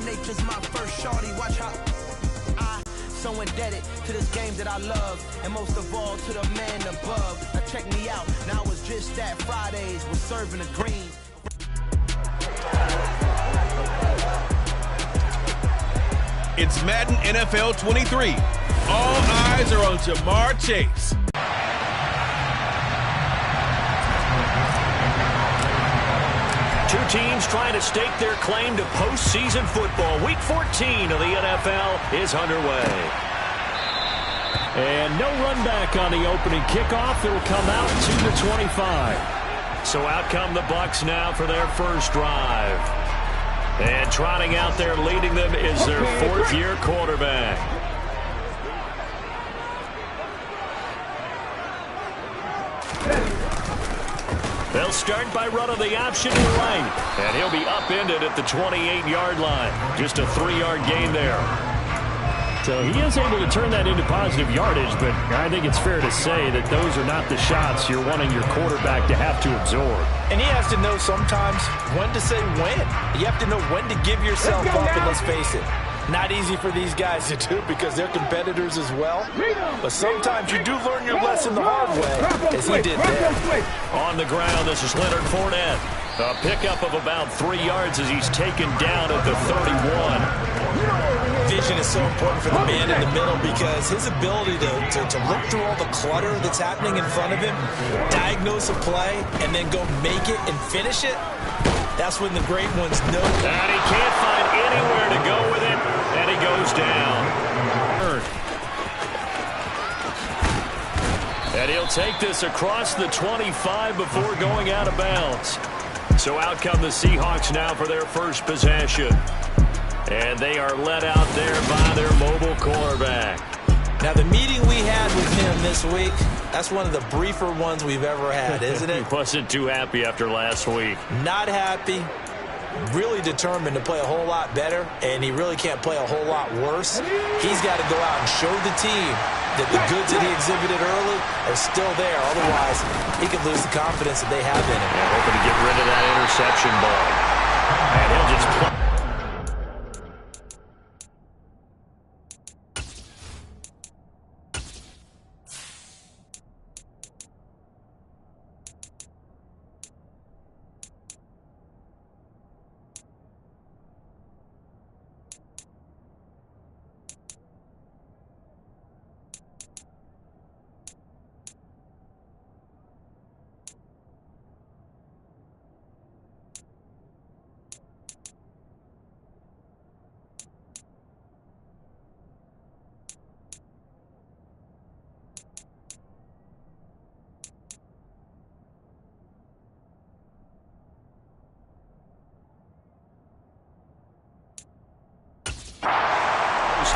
nature's my first shorty. Watch how I so indebted to this game that I love, and most of all to the man above. Now check me out, now it's just that Fridays we're serving the green. It's Madden NFL 23. All eyes are on Ja'Marr Chase. Two teams trying to stake their claim to postseason football. Week 14 of the NFL is underway. And no run back on the opening kickoff. It'll come out to the 25. So out come the Bucs now for their first drive. And trotting out there leading them is their fourth-year quarterback. They'll start by running the option to the right. And he'll be upended at the 28-yard line. Just a 3-yard gain there. So he is able to turn that into positive yardage, but I think it's fair to say that those are not the shots you're wanting your quarterback to have to absorb. And he has to know sometimes when to say when. You have to know when to give yourself up, and let's face it, not easy for these guys to do because they're competitors as well. But sometimes you do learn your lesson the hard way, as he did there. On the ground, this is Leonard Fournette. A pickup of about 3 yards as he's taken down at the 31. Vision is so important for the man in the middle because his ability to look through all the clutter that's happening in front of him, diagnose a play, and then go make it and finish it, that's when the great ones know. And he can't find anywhere to go with it, and he goes down. And he'll take this across the 25 before going out of bounds. So out come the Seahawks now for their first possession. And they are led out there by their mobile quarterback. Now, the meeting we had with him this week, that's one of the briefer ones we've ever had, isn't it? He wasn't too happy after last week. Not happy. Really determined to play a whole lot better, and he really can't play a whole lot worse. He's got to go out and show the team that the goods that he exhibited early are still there. Otherwise, he could lose the confidence that they have in him. Yeah, hoping to get rid of that interception ball. And he'll just play.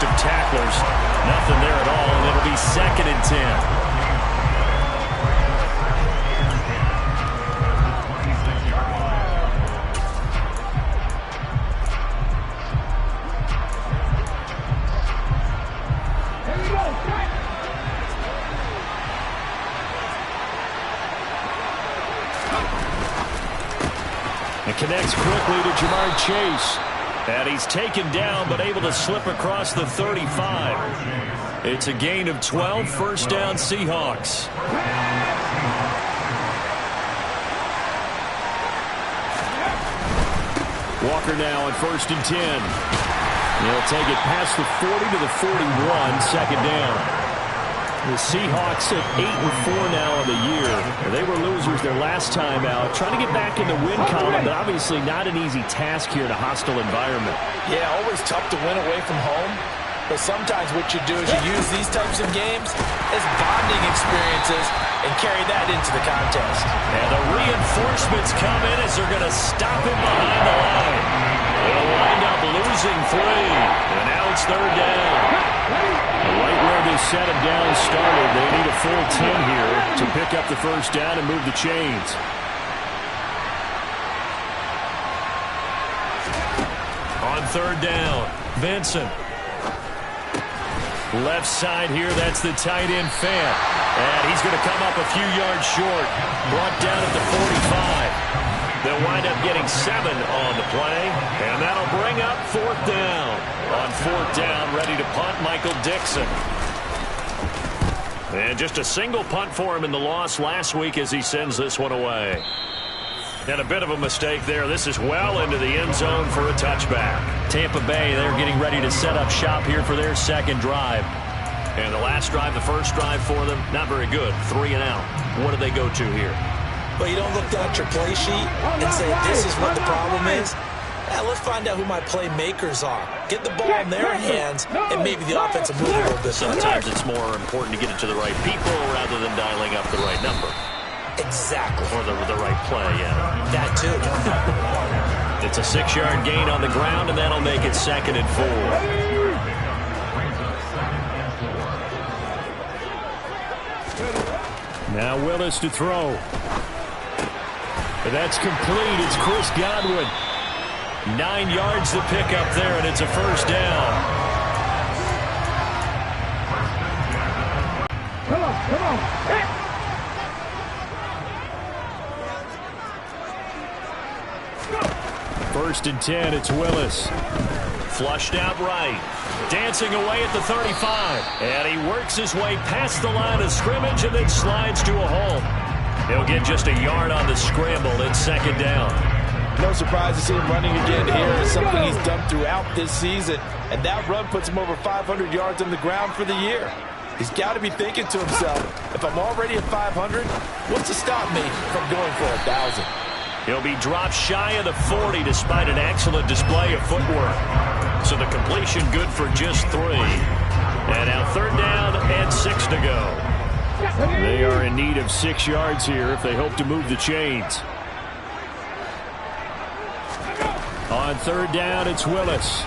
Of tacklers, nothing there at all, and it'll be 2nd and 10. It connects quickly to Ja'Marr Chase. And he's taken down, but able to slip across the 35. It's a gain of 12, first down Seahawks. Walker now at 1st and 10. He'll take it past the 40 to the 41, 2nd down. The Seahawks at 8-4 now on the year. They were losers their last time out. Trying to get back in the win column, but obviously not an easy task here in a hostile environment. Yeah, always tough to win away from home. But sometimes what you do is you use these types of games as bonding experiences and carry that into the contest. And the reinforcements come in as they're going to stop him behind the line. They'll wind up losing 3. And now it's 3rd down. Right where they set him down started. They need a full 10 here to pick up the first down and move the chains. On 3rd down, Vincent. Left side here, that's the tight end Fant. And he's going to come up a few yards short. Brought down at the 45. They'll wind up getting 7 on the play. And that'll bring up 4th down. 4th down, ready to punt, Michael Dixon. And just a single punt for him in the loss last week as he sends this one away. And a bit of a mistake there. This is well into the end zone for a touchback. Tampa Bay, they're getting ready to set up shop here for their second drive. And the last drive, the first drive for them, not very good. 3 and out. What do they go to here? But you don't look down at your play sheet and say, this is what the problem is. Let's find out who my playmakers are. Get the ball in their hands, and maybe the offensive move a little bit. Sometimes it's more important to get it to the right people rather than dialing up the right number. Exactly. Or the right play, yeah. That too. It's a 6-yard gain on the ground, and that'll make it 2nd and 4. Now Willis to throw. That's complete. It's Chris Godwin. 9 yards to pick up there, and it's a 1st down. Come on. 1st and 10, it's Willis. Flushed out right. Dancing away at the 35. And he works his way past the line of scrimmage and then slides to a halt. He'll get just a yard on the scramble. It's 2nd down. No surprise to see him running again here. It's something he's done throughout this season. And that run puts him over 500 yards on the ground for the year. He's got to be thinking to himself, if I'm already at 500, what's to stop me from going for 1,000? He'll be dropped shy of the 40 despite an excellent display of footwork. So the completion good for just 3. And now 3rd down and 6 to go. They are in need of 6 yards here if they hope to move the chains. On 3rd down, it's Willis.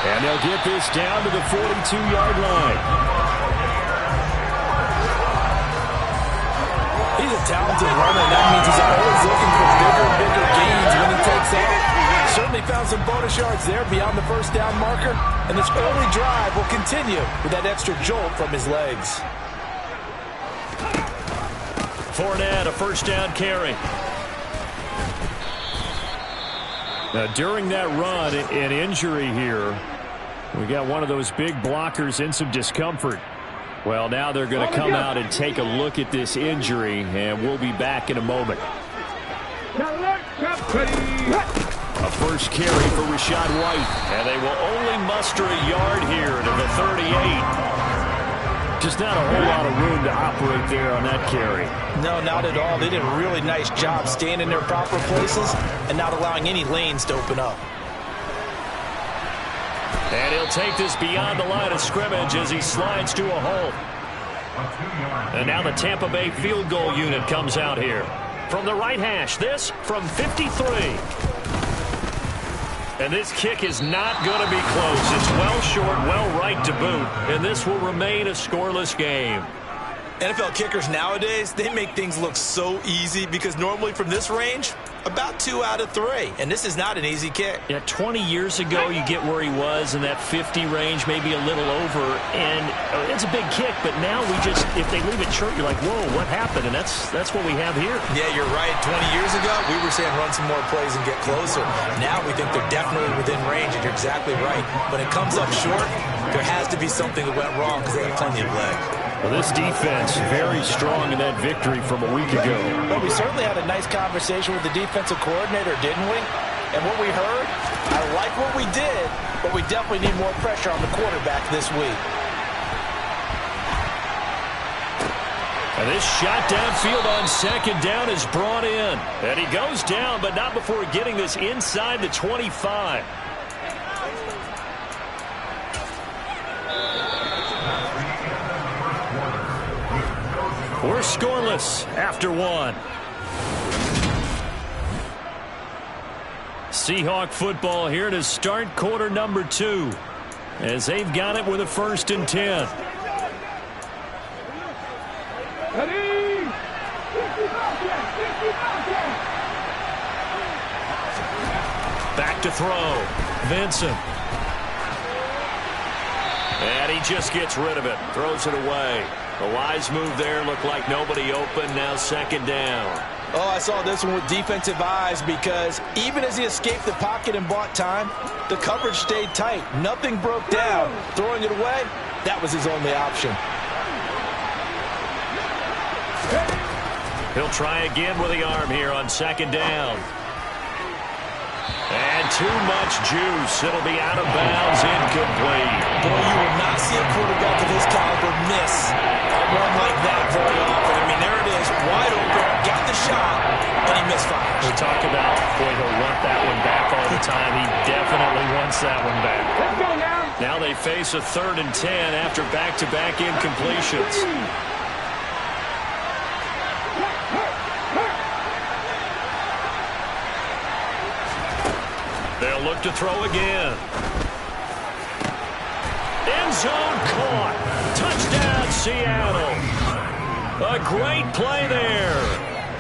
And they'll get this down to the 42-yard line. He's a talented runner. That means he's always looking for bigger and bigger gains when he takes off. Certainly found some bonus yards there beyond the 1st down marker. And this early drive will continue with that extra jolt from his legs. Fournette, a 1st down carry. Now, during that run, an injury here. We got one of those big blockers in some discomfort. Well, now they're going to come out and take a look at this injury, and we'll be back in a moment. A first carry for Rachaad White. And they will only muster a yard here to the 38. Just not a whole lot of room to operate there on that carry. No, not at all. They did a really nice job staying in their proper places and not allowing any lanes to open up. And he'll take this beyond the line of scrimmage as he slides to a halt. And now the Tampa Bay field goal unit comes out here. From the right hash, this from 53. And this kick is not going to be close. It's well short, well right to boot. And this will remain a scoreless game. NFL kickers nowadays, they make things look so easy because normally from this range, about 2 out of 3. And this is not an easy kick. Yeah, 20 years ago, you get where he was in that 50 range, maybe a little over. And it's a big kick, but now we just, if they leave it short, you're like, whoa, what happened? And that's what we have here. Yeah, you're right. 20 years ago, we were saying run some more plays and get closer. Now we think they're definitely within range, and you're exactly right. When it comes up short, there has to be something that went wrong because they have plenty of leg. Well, this defense very strong in that victory from a week ago. Well, we certainly had a nice conversation with the defensive coordinator, didn't we? And what we heard, I like what we did, but we definitely need more pressure on the quarterback this week. And this shot downfield on 2nd down is brought in. And he goes down, but not before getting this inside the 25. We're scoreless after 1. Seahawk football here to start quarter number 2 as they've got it with a 1st and 10. Back to throw. Vincent. And he just gets rid of it. Throws it away. A wise move there. Looked like nobody open. Now 2nd down. Oh, I saw this one with defensive eyes because even as he escaped the pocket and bought time, the coverage stayed tight. Nothing broke down. Throwing it away, that was his only option. He'll try again with the arm here on second down. And too much juice. It'll be out of bounds, incomplete. Boy, you will not see a quarterback of his caliber miss a run like that very often. I mean, there it is, wide open, got the shot, and he misfires. We talk about, boy, he'll want that one back all the time. He definitely wants that one back. Let's go now. Now they face a 3rd and 10 after back-to-back incompletions. They'll look to throw again. End zone caught. Touchdown, Seattle. A great play there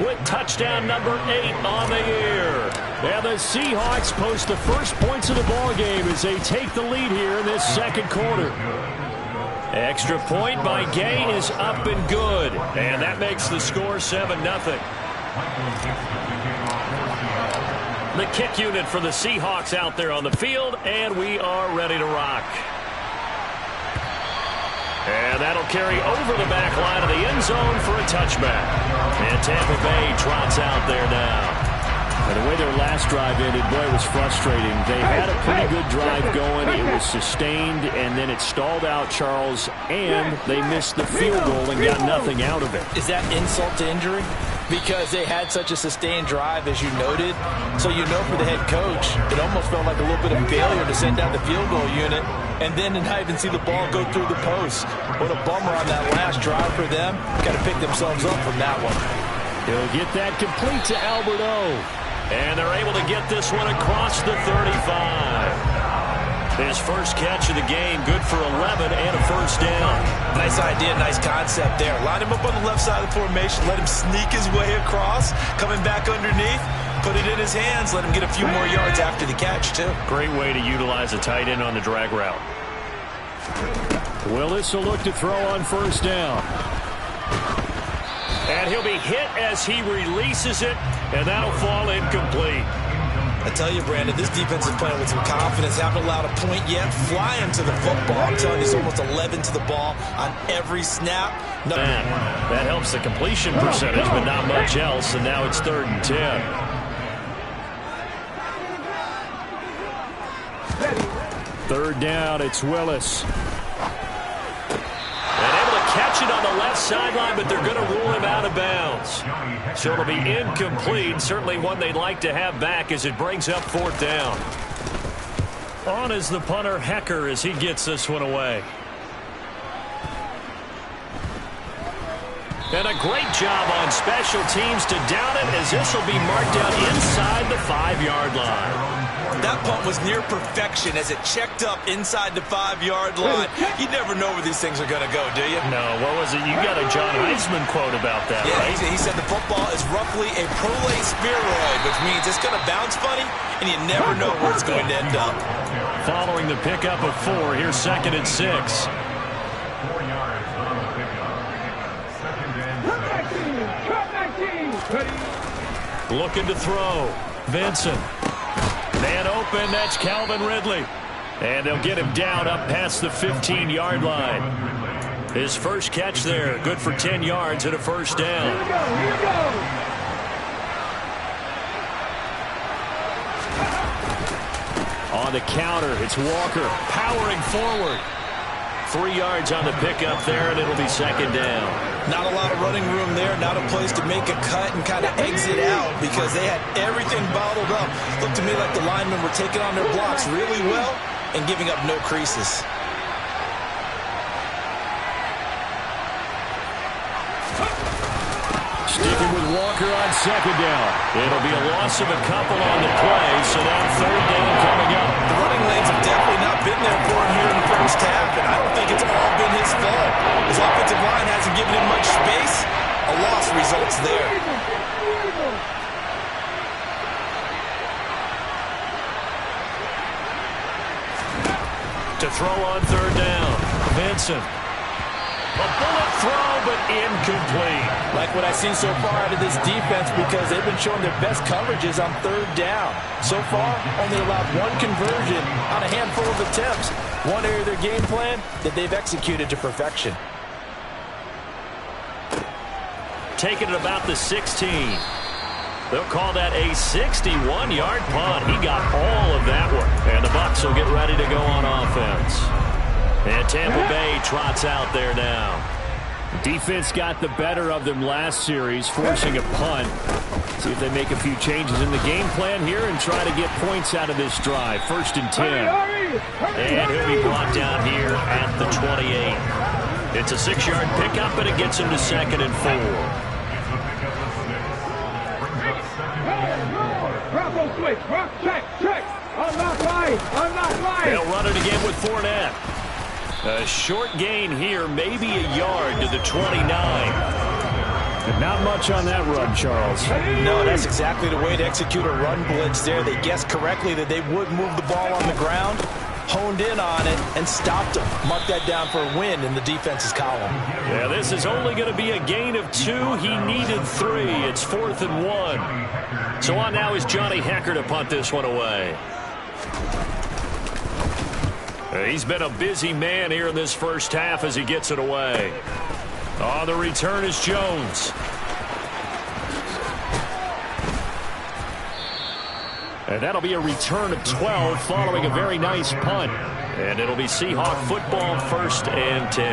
with touchdown number 8 on the year. And the Seahawks post the first points of the ball game as they take the lead here in this second quarter. Extra point by Gay is up and good. And that makes the score 7-0. The kick unit for the Seahawks out there on the field, and we are ready to rock. And that'll carry over the back line of the end zone for a touchback. And Tampa Bay trots out there now. And the way their last drive ended, boy, it was frustrating. They had a pretty good drive going. It was sustained, and then it stalled out, Charles, and they missed the field goal and got nothing out of it. Is that insult to injury? Because they had such a sustained drive, as you noted. So you know for the head coach, it almost felt like a little bit of failure to send out the field goal unit and then to not even see the ball go through the post. What a bummer on that last drive for them. Got to pick themselves up from that one. He'll get that complete to Albert O. And they're able to get this one across the 35. His first catch of the game, good for 11 and a first down. Nice idea, nice concept there. Line him up on the left side of the formation, let him sneak his way across, coming back underneath, put it in his hands, let him get a few more yards after the catch, too. Great way to utilize a tight end on the drag route. Willis will look to throw on first down. And he'll be hit as he releases it, and that'll fall incomplete. I tell you, Brandon, this defense is playing with some confidence. Haven't allowed a point yet. Flying to the football. I'm telling you, it's almost 11 to the ball on every snap. No. That helps the completion percentage, but not much else, and now it's 3rd and 10. Third down, it's Willis. Catch it on the left sideline, but they're going to rule him out of bounds. So it'll be incomplete. Certainly one they'd like to have back as it brings up 4th down. On is the punter, Hecker, as he gets this one away. And a great job on special teams to down it, as this will be marked out inside the 5-yard line. That punt was near perfection as it checked up inside the 5-yard line. You never know where these things are going to go, do you? No, what was it? You got a John Heisman quote about that, yeah, right? He said the football is roughly a prolate spheroid, which means it's going to bounce funny, and you never know where it's going to end up. Following the pickup of 4, here's 2nd and 6. 4 yards on the pickup. Second and 6. Looking to throw. Vincent. Man open, that's Calvin Ridley. And they'll get him down up past the 15-yard line. His first catch there, good for 10 yards and a first down. Here we go. On the counter, it's Walker powering forward. 3 yards on the pickup there, and it'll be 2nd down. Not a lot of running room there, not a place to make a cut and kind of exit out because they had everything bottled up. Looked to me like the linemen were taking on their blocks really well and giving up no creases. Sticking with Walker on 2nd down. It'll be a loss of a couple on the play, so now 3rd down coming up. The running lanes have definitely not been there for him here in the first half, and I don't think it's all been his fault. His offensive line hasn't given him much space. A loss results there. To throw on 3rd down, Vincent. A bullet throw, but incomplete. Like what I've seen so far out of this defense, because they've been showing their best coverages on third down. So far, only allowed one conversion on a handful of attempts. One area of their game plan that they've executed to perfection. Taking it about the 16. They'll call that a 61-yard punt. He got all of that one. And the Bucs will get ready to go on offense. And Tampa Bay trots out there now. Defense got the better of them last series, forcing a punt. See if they make a few changes in the game plan here and try to get points out of this drive. 1st and 10. And he'll be brought down here at the 28. It's a 6-yard pickup, and it gets him to 2nd and 4. Check. I'm not lying. They'll run it again with Fournette. A short gain here, maybe a yard to the 29. And not much on that run, Charles. No, that's exactly the way to execute a run blitz there. They guessed correctly that they would move the ball on the ground, honed in on it, and stopped them. Mark that down for a win in the defense's column. Yeah, this is only going to be a gain of 2. He needed 3. It's 4th and 1. So on now is Johnny Hekker to punt this one away. He's been a busy man here in this first half as he gets it away. On the return is Jones. And that'll be a return of 12 following a very nice punt. And it'll be Seahawk football, 1st and 10.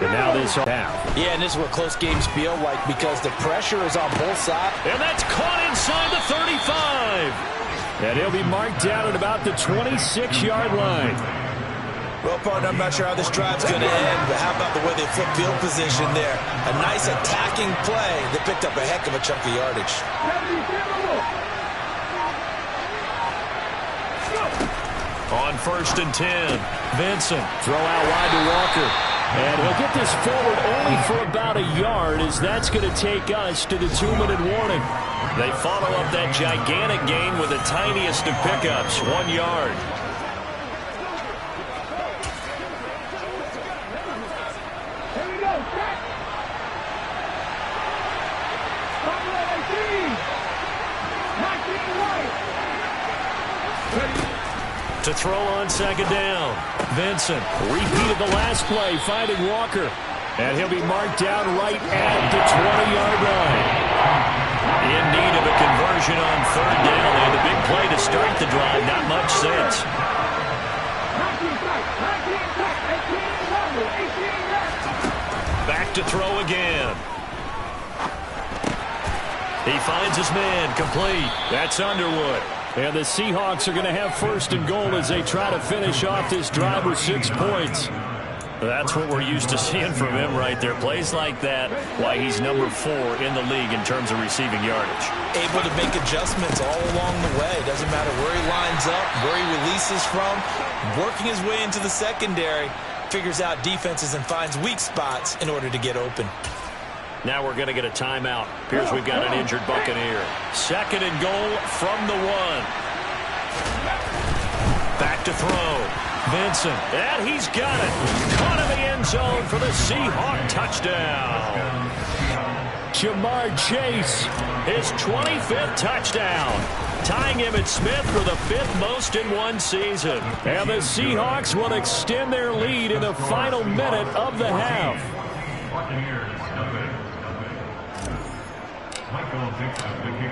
And now this half. Yeah, and this is what close games feel like because the pressure is on both sides. And that's caught inside the 35. And he'll be marked down at about the 26-yard line. Well, partner, I'm not sure how this drive's going to end, but how about the way they flip field position there? A nice attacking play that picked up a heck of a chunk of yardage. On 1st and 10, Vincent. Throw out wide to Walker. And he'll get this forward only for about a yard, as that's going to take us to the 2-minute warning. They follow up that gigantic gain with the tiniest of pickups, 1 yard. To throw on 2nd down. Vincent repeated the last play, finding Walker. And he'll be marked down right at the 20-yard line. In need of a conversion on 3rd down. They had the big play to start the drive. Not much sense. Back to throw again. He finds his man, complete. That's Underwood. And the Seahawks are going to have 1st and goal as they try to finish off this drive with 6 points. That's what we're used to seeing from him right there. Plays like that, why he's number 4 in the league in terms of receiving yardage. Able to make adjustments all along the way. Doesn't matter where he lines up, where he releases from. Working his way into the secondary, figures out defenses and finds weak spots in order to get open. Now we're going to get a timeout. Appears we've got an injured Buccaneer. 2nd and goal from the 1. Back to throw. Vincent. And he's got it. Caught in the end zone for the Seahawk touchdown. Jamar Chase, his 25th touchdown. Tying Emmitt Smith for the 5th most in one season. And the Seahawks will extend their lead in the final minute of the half.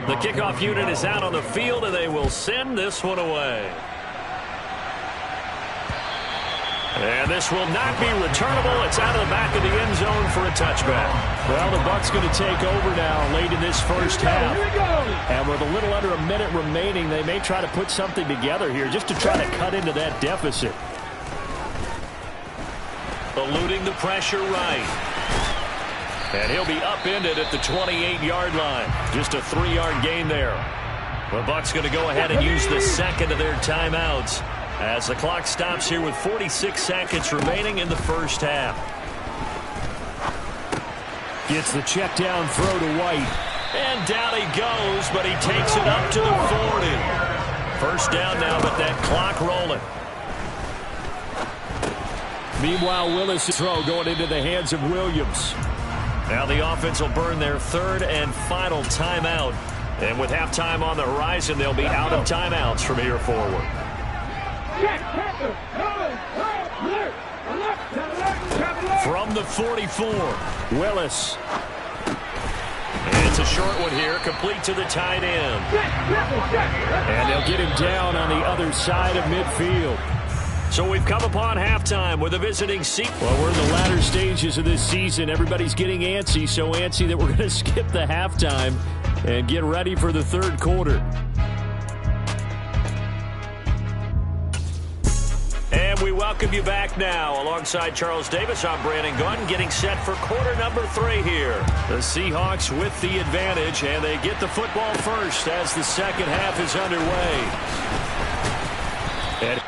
The kickoff unit is out on the field, and they will send this one away. And this will not be returnable. It's out of the back of the end zone for a touchback. Well, the Bucs going to take over now late in this first half. And with a little under a minute remaining, they may try to put something together here just to try to cut into that deficit. Eluding the pressure right. And he'll be upended at the 28-yard line. Just a 3-yard gain there. The Bucs going to go ahead and use the 2nd of their timeouts as the clock stops here with 46 seconds remaining in the first half. Gets the check down throw to White. And down he goes, but he takes it up to the 40. First down now, but that clock rolling. Meanwhile, Willis' throw going into the hands of Williams. Now the offense will burn their third and final timeout. And with halftime on the horizon, they'll be out of timeouts from here forward. From the 44, Willis. And it's a short one here, complete to the tight end. And they'll get him down on the other side of midfield. So we've come upon halftime with a visiting seat. Well, we're in the latter stages of this season. Everybody's getting antsy, so antsy that we're going to skip the halftime and get ready for the third quarter. And we welcome you back now. Alongside Charles Davis, I'm Brandon Gunn, getting set for quarter number 3 here. The Seahawks with the advantage, and they get the football first as the second half is underway. And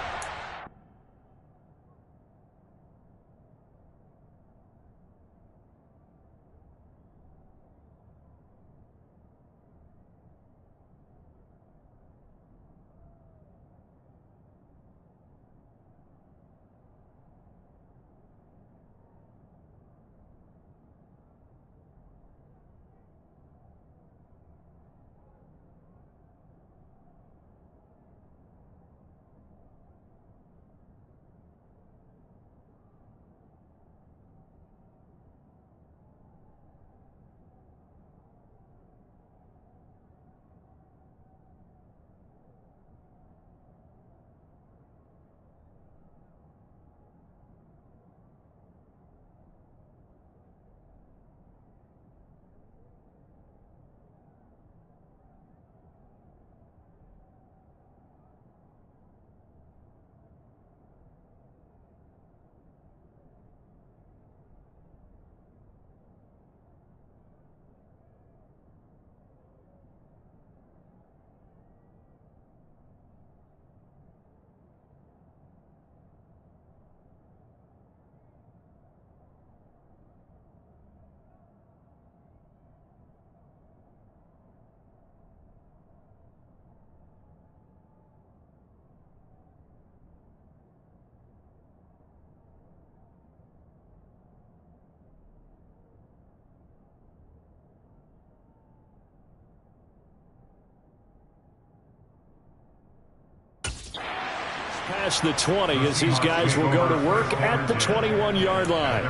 past the 20 as these guys will go to work at the 21-yard line.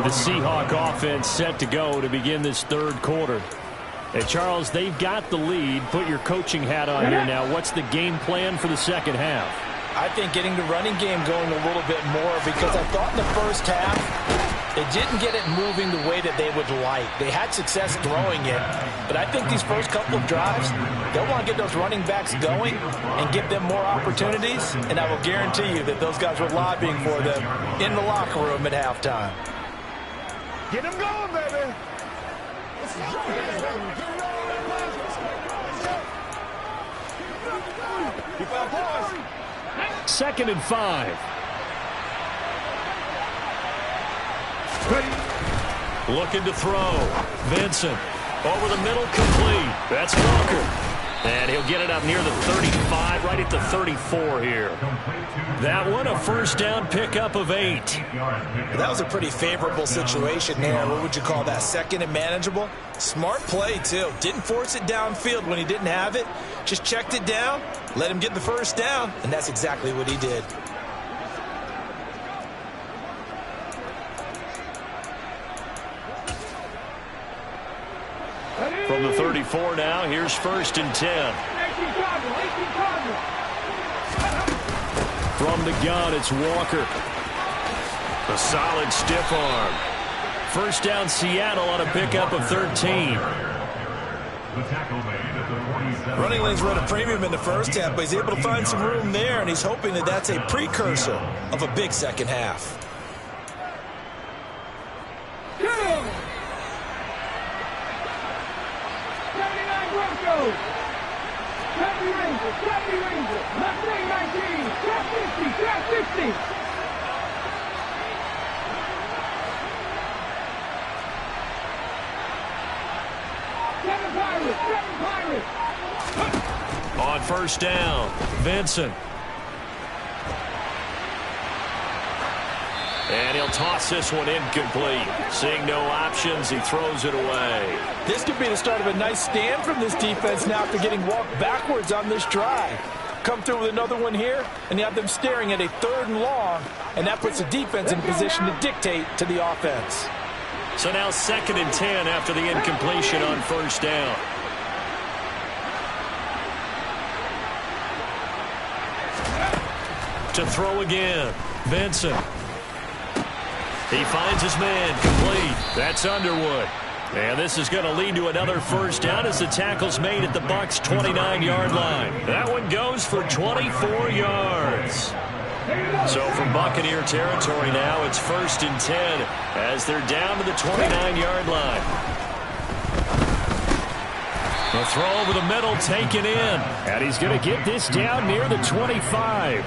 The Seahawk offense set to go to begin this third quarter. And Charles, they've got the lead. Put your coaching hat on here now. What's the game plan for the second half? I think getting the running game going a little bit more, because I thought in the first half they didn't get it moving the way that they would like. They had success throwing it, but I think these first couple of drives, they'll want to get those running backs going and give them more opportunities, and I will guarantee you that those guys were lobbying for them in the locker room at halftime. Get them going, baby. Second and 5. Looking to throw. Vincent over the middle, complete. That's Walker. And he'll get it up near the 35, right at the 34 here. That one, a first down pickup of 8. That was a pretty favorable situation there. What would you call that? Second and manageable? Smart play, too. Didn't force it downfield when he didn't have it. Just checked it down, let him get the first down, and that's exactly what he did. From the 34 now, here's first and 10. From the gun, it's Walker. A solid stiff arm. First down, Seattle on a pickup of 13. Running lanes run a premium in the first half, but he's able to find some room there, and he's hoping that that's a precursor of a big second half. On first down, Vincent. And he'll toss this one incomplete. Seeing no options, he throws it away. This could be the start of a nice stand from this defense now after getting walked backwards on this drive. Come through with another one here, and you have them staring at a 3rd and long, and that puts the defense in position to dictate to the offense. So now 2nd and 10 after the incompletion on 1st down. To throw again, Benson. He finds his man, complete. That's Underwood. And this is going to lead to another 1st down as the tackle's made at the Bucs' 29-yard line. That one goes for 24 yards. So from Buccaneer territory now, it's 1st and 10 as they're down to the 29-yard line. The throw over the middle taken in. And he's going to get this down near the 25.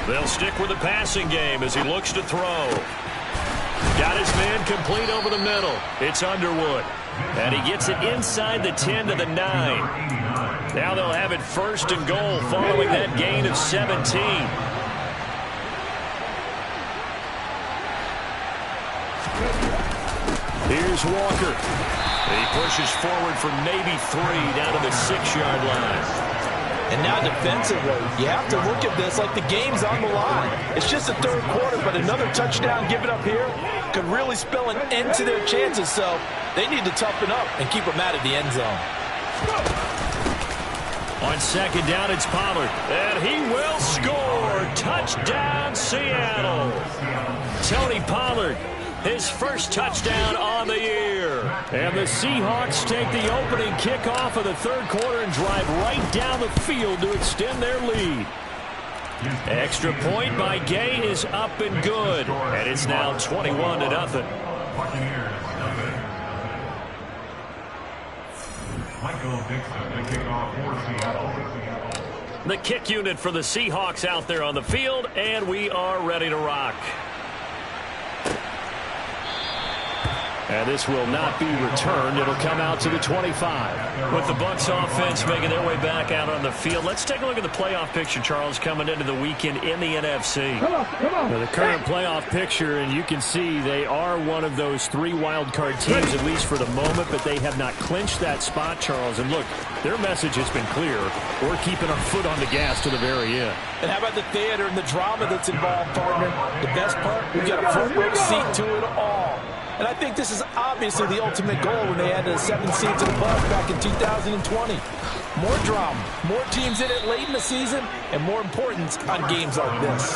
They'll stick with the passing game as he looks to throw. Got his man complete over the middle. It's Underwood. And he gets it inside the 10 to the 9. Now they'll have it 1st and goal following that gain of 17. Here's Walker. He pushes forward for maybe 3 down to the 6-yard line. And now defensively, you have to look at this like the game's on the line. It's just the 3rd quarter, but another touchdown given up here could really spell an end to their chances. So they need to toughen up and keep them out of the end zone. On 2nd down, it's Pollard. And he will score. Touchdown, Seattle. Tony Pollard, his 1st touchdown on the year. And the Seahawks take the opening kickoff of the 3rd quarter and drive right down the field to extend their lead. Extra point by Gay is up and good. And it's now 21-0. The kick unit for the Seahawks out there on the field, and we are ready to rock. And this will not be returned. It'll come out to the 25. With the Bucs offense making their way back out on the field, let's take a look at the playoff picture, Charles, coming into the weekend in the NFC. Now, the current playoff picture, and you can see they are one of those 3 wild card teams, at least for the moment, but they have not clinched that spot, Charles. And look, their message has been clear. We're keeping our foot on the gas to the very end. And how about the theater and the drama that's involved, partner? The best part, we got a front row seat to it all. And I think this is obviously the ultimate goal when they added 7 seats above back in 2020. More drama, more teams in it late in the season, and more importance on games like this.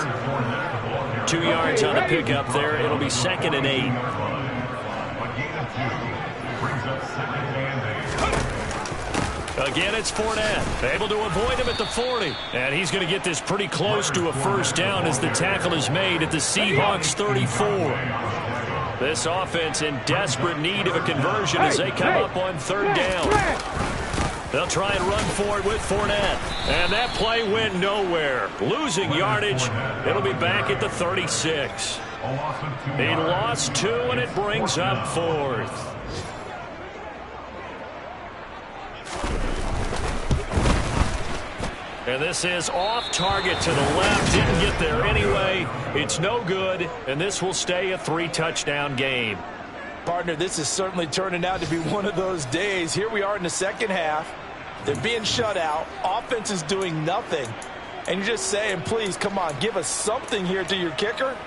2 yards on the pickup there. It'll be 2nd and 8. Again, it's Fournette. Able to avoid him at the 40. And he's going to get this pretty close to a 1st down as the tackle is made at the Seahawks 34. This offense in desperate need of a conversion as they come up on 3rd down. They'll try and run for it with Fournette. And that play went nowhere. Losing yardage. It'll be back at the 36. He lost 2, and it brings up 4th. And this is off target to the left. Didn't get there anyway. It's no good, and this will stay a 3-touchdown game. Partner, this is certainly turning out to be one of those days. Here we are in the 2nd half. They're being shut out. Offense is doing nothing. And you're just saying, please, come on, give us something here to your kicker.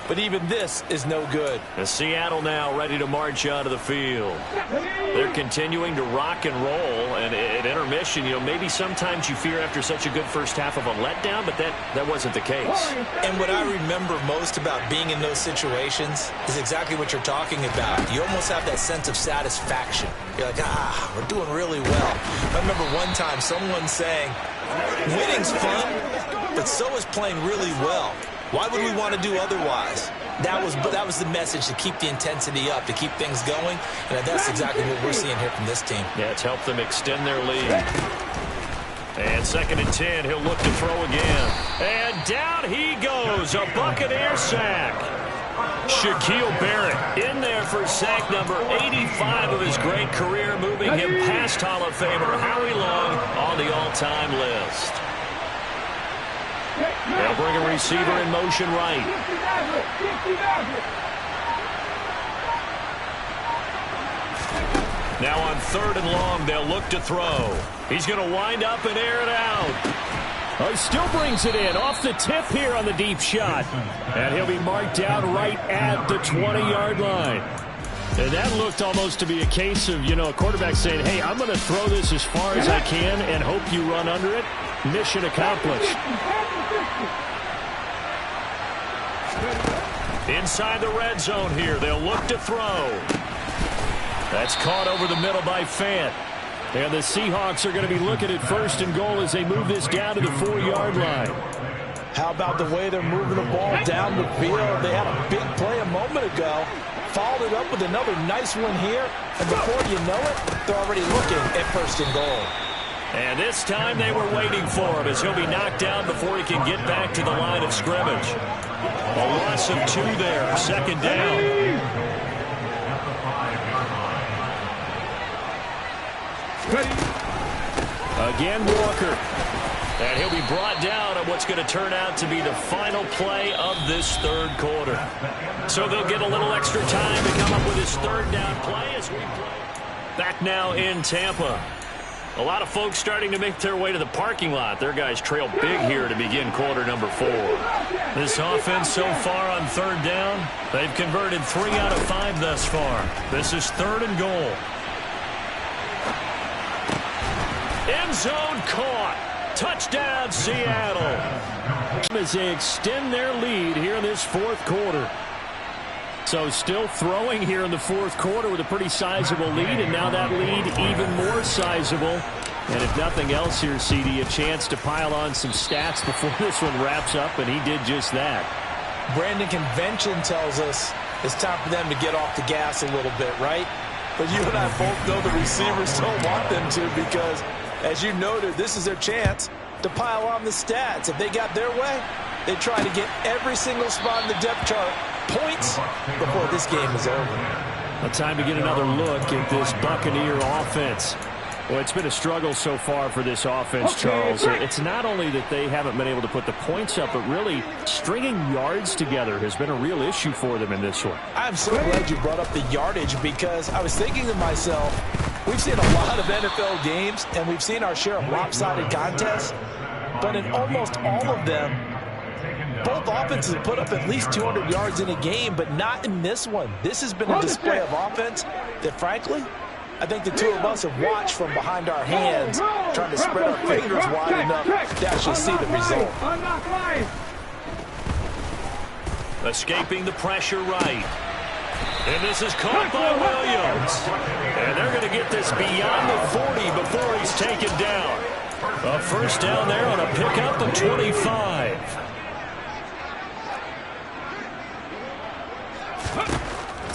But even this is no good. And Seattle now ready to march onto the field. They're continuing to rock and roll. And at intermission, you know, maybe sometimes you fear after such a good first half of a letdown, but that wasn't the case. And what I remember most about being in those situations is exactly what you're talking about. You almost have that sense of satisfaction. You're like, we're doing really well. I remember one time someone saying, winning's fun, but so is playing really well. Why would we want to do otherwise? That was the message, to keep the intensity up, to keep things going. And that's exactly what we're seeing here from this team. Yeah, it's helped them extend their lead. And 2nd and 10, he'll look to throw again. And down he goes, a Buccaneer sack. Shaquille Barrett in there for sack number 85 of his great career, moving him past Hall of Famer Howie Long on the all-time list. They'll bring a receiver in motion right. Now on 3rd and long, they'll look to throw. He's going to wind up and air it out. Oh, he still brings it in off the tip here on the deep shot. And he'll be marked down right at the 20-yard line. And that looked almost to be a case of, a quarterback saying, hey, I'm going to throw this as far as I can and hope you run under it. Mission accomplished. Inside the red zone here, they'll look to throw. That's caught over the middle by Fant. And the Seahawks are going to be looking at 1st and goal as they move this down to the 4-yard line. How about the way they're moving the ball down the field? They had a big play a moment ago. Followed it up with another nice one here. And before you know it, they're already looking at 1st and goal. And this time they were waiting for him as he'll be knocked down before he can get back to the line of scrimmage. A loss of 2 there, 2nd down. Again, Walker. And he'll be brought down at what's going to turn out to be the final play of this 3rd quarter. So they'll get a little extra time to come up with his 3rd down play as we play. Back now in Tampa. A lot of folks starting to make their way to the parking lot. Their guys trail big here to begin quarter number 4. This offense so far on 3rd down, they've converted 3 out of 5 thus far. This is 3rd and goal. End zone caught. Touchdown, Seattle. As they extend their lead here in this 4th quarter. So still throwing here in the 4th quarter with a pretty sizable lead, and now that lead even more sizable. And if nothing else here, CD, a chance to pile on some stats before this one wraps up, and he did just that. Brandon, convention tells us it's time for them to get off the gas a little bit, right? But you and I both know the receivers don't want them to because, as you noted, this is their chance to pile on the stats. If they got their way, they try to get every single spot in the depth chart points before this game is over. A time to get another look at this Buccaneer offense. Well, it's been a struggle so far for this offense, Charles. It's not only that they haven't been able to put the points up, but really stringing yards together has been a real issue for them in this one. I'm so glad you brought up the yardage because I was thinking to myself, we've seen a lot of NFL games and we've seen our share of lopsided contests, but in almost all of them, both offenses have put up at least 200 yards in a game, but not in this one. This has been a display of offense that, frankly, I think the two of us have watched from behind our hands, trying to spread our fingers wide enough to actually see the result. Escaping the pressure right. And this is caught by Williams. And they're going to get this beyond the 40 before he's taken down. A 1st down there on a pickup of 25.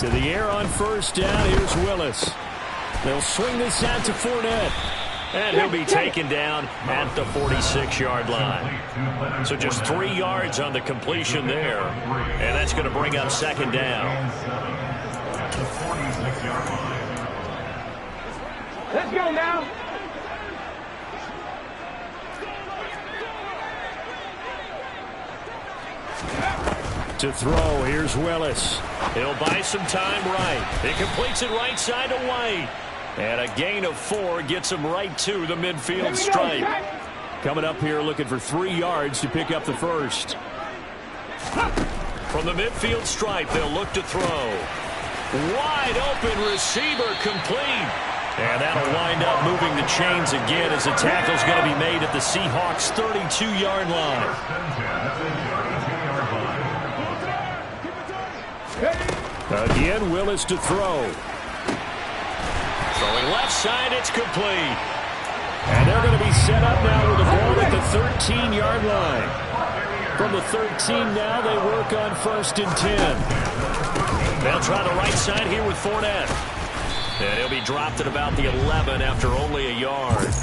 To the air on 1st down, here's Willis. They'll swing this out to Fournette. And he'll be taken down at the 46-yard line. So just 3 yards on the completion there. And that's going to bring up 2nd down. Let's go now. To throw, here's Willis. He'll buy some time right. He completes it right side to White. And a gain of 4 gets him right to the midfield stripe. Coming up here looking for 3 yards to pick up the 1st. From the midfield stripe, they'll look to throw. Wide open receiver complete. And that'll wind up moving the chains again as the tackle's going to be made at the Seahawks' 32-yard line. Again, Willis to throw. Throwing left side, it's complete. And they're going to be set up now with the ball at the 13-yard line. From the 13 now, they work on 1st and 10. They'll try the right side here with Fournette. And he'll be dropped at about the 11 after only a yard.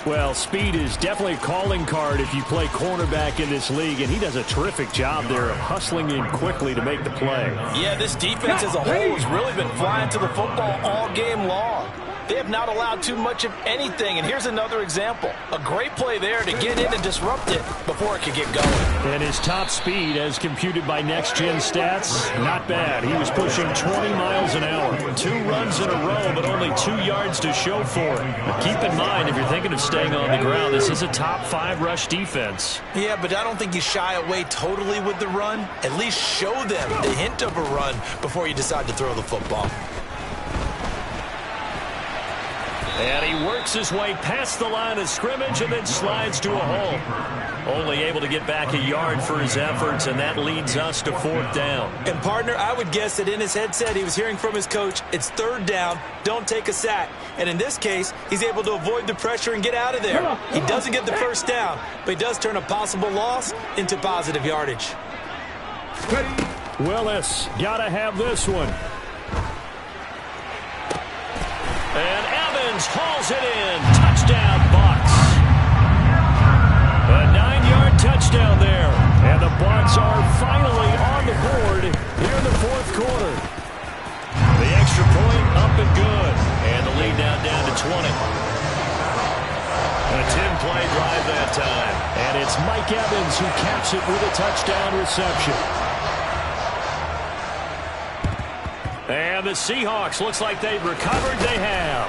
Well, speed is definitely a calling card if you play cornerback in this league, and he does a terrific job there of hustling in quickly to make the play. Yeah, this defense as a whole has really been flying to the football all game long. They have not allowed too much of anything, and here's another example. A great play there to get in and disrupt it before it could get going. And his top speed, as computed by Next Gen Stats, not bad. He was pushing 20 miles an hour. 2 runs in a row, but only 2 yards to show for it. Now keep in mind, if you're thinking of staying on the ground, this is a top 5 rush defense. Yeah, but I don't think you shy away totally with the run. At least show them the hint of a run before you decide to throw the football. And he works his way past the line of scrimmage and then slides to a hole. Only able to get back a yard for his efforts, and that leads us to 4th down. And, partner, I would guess that in his headset he was hearing from his coach, it's 3rd down, don't take a sack. And in this case, he's able to avoid the pressure and get out of there. He doesn't get the 1st down, but he does turn a possible loss into positive yardage. Willis, gotta have this one. And Evans hauls it in. Touchdown, Bucs. A 9-yard touchdown there. And the Bucs are finally on the board here in the 4th quarter. The extra point up and good. And the lead now down to 20. A 10-play drive that time. And it's Mike Evans who caps it with a touchdown reception. And the Seahawks, looks like they've recovered. They have.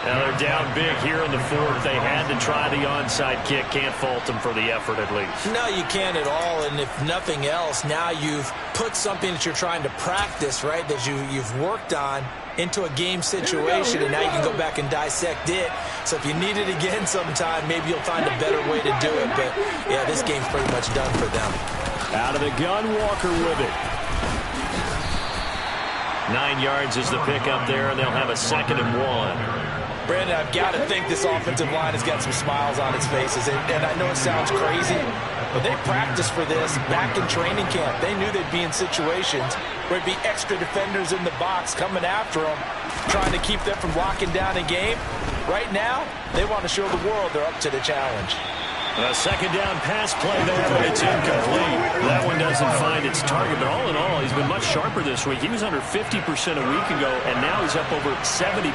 Now they're down big here in the 4th. They had to try the onside kick. Can't fault them for the effort at least. No, you can't at all. And if nothing else, now you've put something that you're trying to practice, right, that you've worked on into a game situation, and now you can go back and dissect it. So if you need it again sometime, maybe you'll find a better way to do it. But, yeah, this game's pretty much done for them. Out of the gun, Walker with it. 9 yards is the pickup there, and they'll have a 2nd and 1. Brandon, I've got to think this offensive line has got some smiles on its faces. And I know it sounds crazy, but they practiced for this back in training camp. They knew they'd be in situations where it'd be extra defenders in the box coming after them, trying to keep them from locking down a game. Right now, they want to show the world they're up to the challenge. A 2nd down pass play there, but it's incomplete. That one doesn't find its target, but all in all, he's been much sharper this week. He was under 50% a week ago, and now he's up over 70%.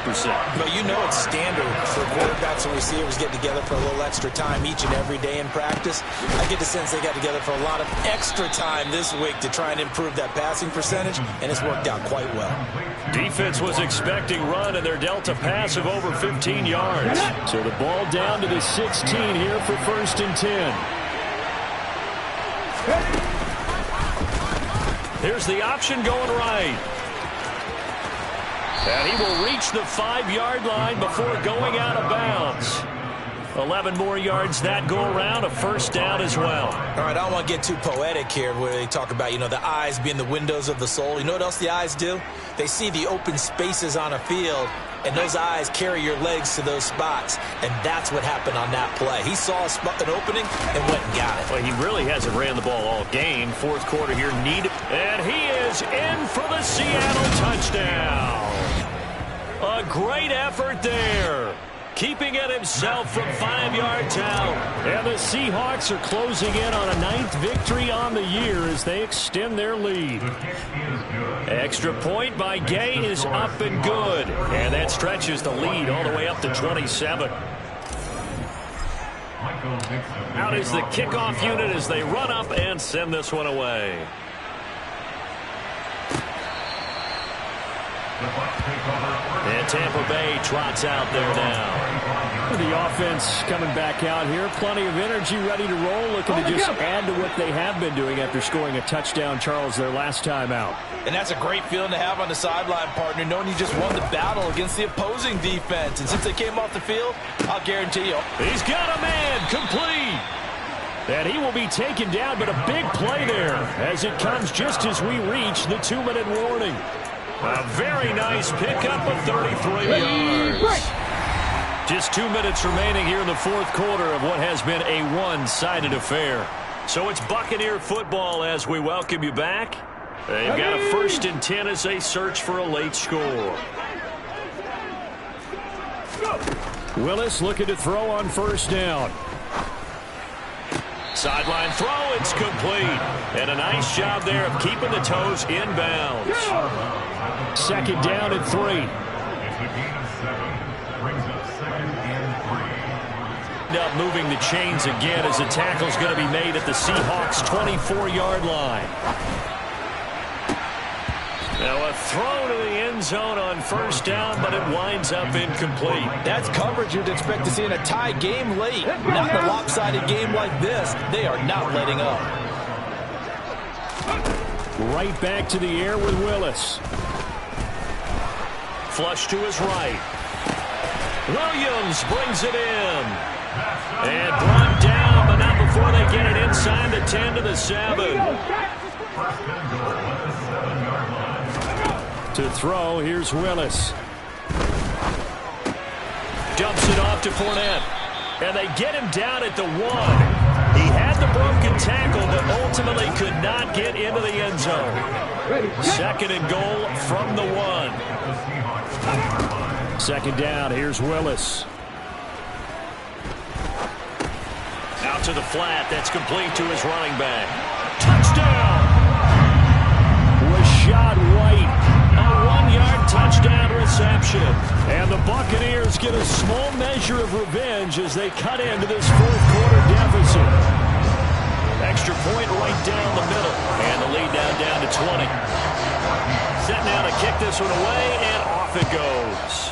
But you know it's standard for quarterbacks and receivers get together for a little extra time each and every day in practice. I get the sense they got together for a lot of extra time this week to try and improve that passing percentage, and it's worked out quite well. Defense was expecting run, and they're dealt a pass of over 15 yards. So the ball down to the 16 here for 1st and 10. Here's the option going right. And he will reach the 5-yard line before going out of bounds. 11 more yards that go around, a 1st down as well. All right, I don't want to get too poetic here where they talk about, the eyes being the windows of the soul. You know what else the eyes do? They see the open spaces on a field, and those eyes carry your legs to those spots, and that's what happened on that play. He saw an opening and went and got it. Well, he really hasn't ran the ball all game. 4th quarter here, and he is in for the Seattle touchdown. A great effort there. Keeping it himself from 5 yards out. And the Seahawks are closing in on a 9th victory on the year as they extend their lead. Extra point by Gay is up and good. And that stretches the lead all the way up to 27. Out is the kickoff unit as they run up and send this one away. And Tampa Bay trots out there now. The offense coming back out here. Plenty of energy, ready to roll, looking to just add to what they have been doing after scoring a touchdown, Charles, their last time out. And that's a great feeling to have on the sideline, partner, knowing you just won the battle against the opposing defense. And since they came off the field, I'll guarantee you. He's got a man, complete. And he will be taken down, but a big play there as it comes just as we reach the 2-minute warning. A very nice pickup of 33 yards. Just 2 minutes remaining here in the 4th quarter of what has been a one-sided affair. So it's Buccaneer football as we welcome you back. They've got a 1st and 10 as they search for a late score. Willis looking to throw on first down. Sideline throw, it's complete. And a nice job there of keeping the toes in bounds. Second down and 3. It's a gain of 7. Brings up 2nd and 3. Up moving the chains again as the tackle's going to be made at the Seahawks 24-yard line. Now a throw to the end zone on first down, but it winds up incomplete. That's coverage you'd expect to see in a tie game late. Not in a lopsided game like this. They are not letting up. Right back to the air with Willis. Flush to his right. Williams brings it in. And brought down, but not before they get it inside the 10 to the 7. To throw, here's Willis. Dumps it off to Fournette. And they get him down at the 1. He had the broken tackle, but ultimately could not get into the end zone. Second and goal from the 1. Second down, here's Willis. Out to the flat, that's complete to his running back. Touchdown! Rachaad White. A 1-yard touchdown reception. And the Buccaneers get a small measure of revenge as they cut into this fourth-quarter deficit. Extra point right down the middle. And the lead down to 20. Set now to kick this one away, and off it goes.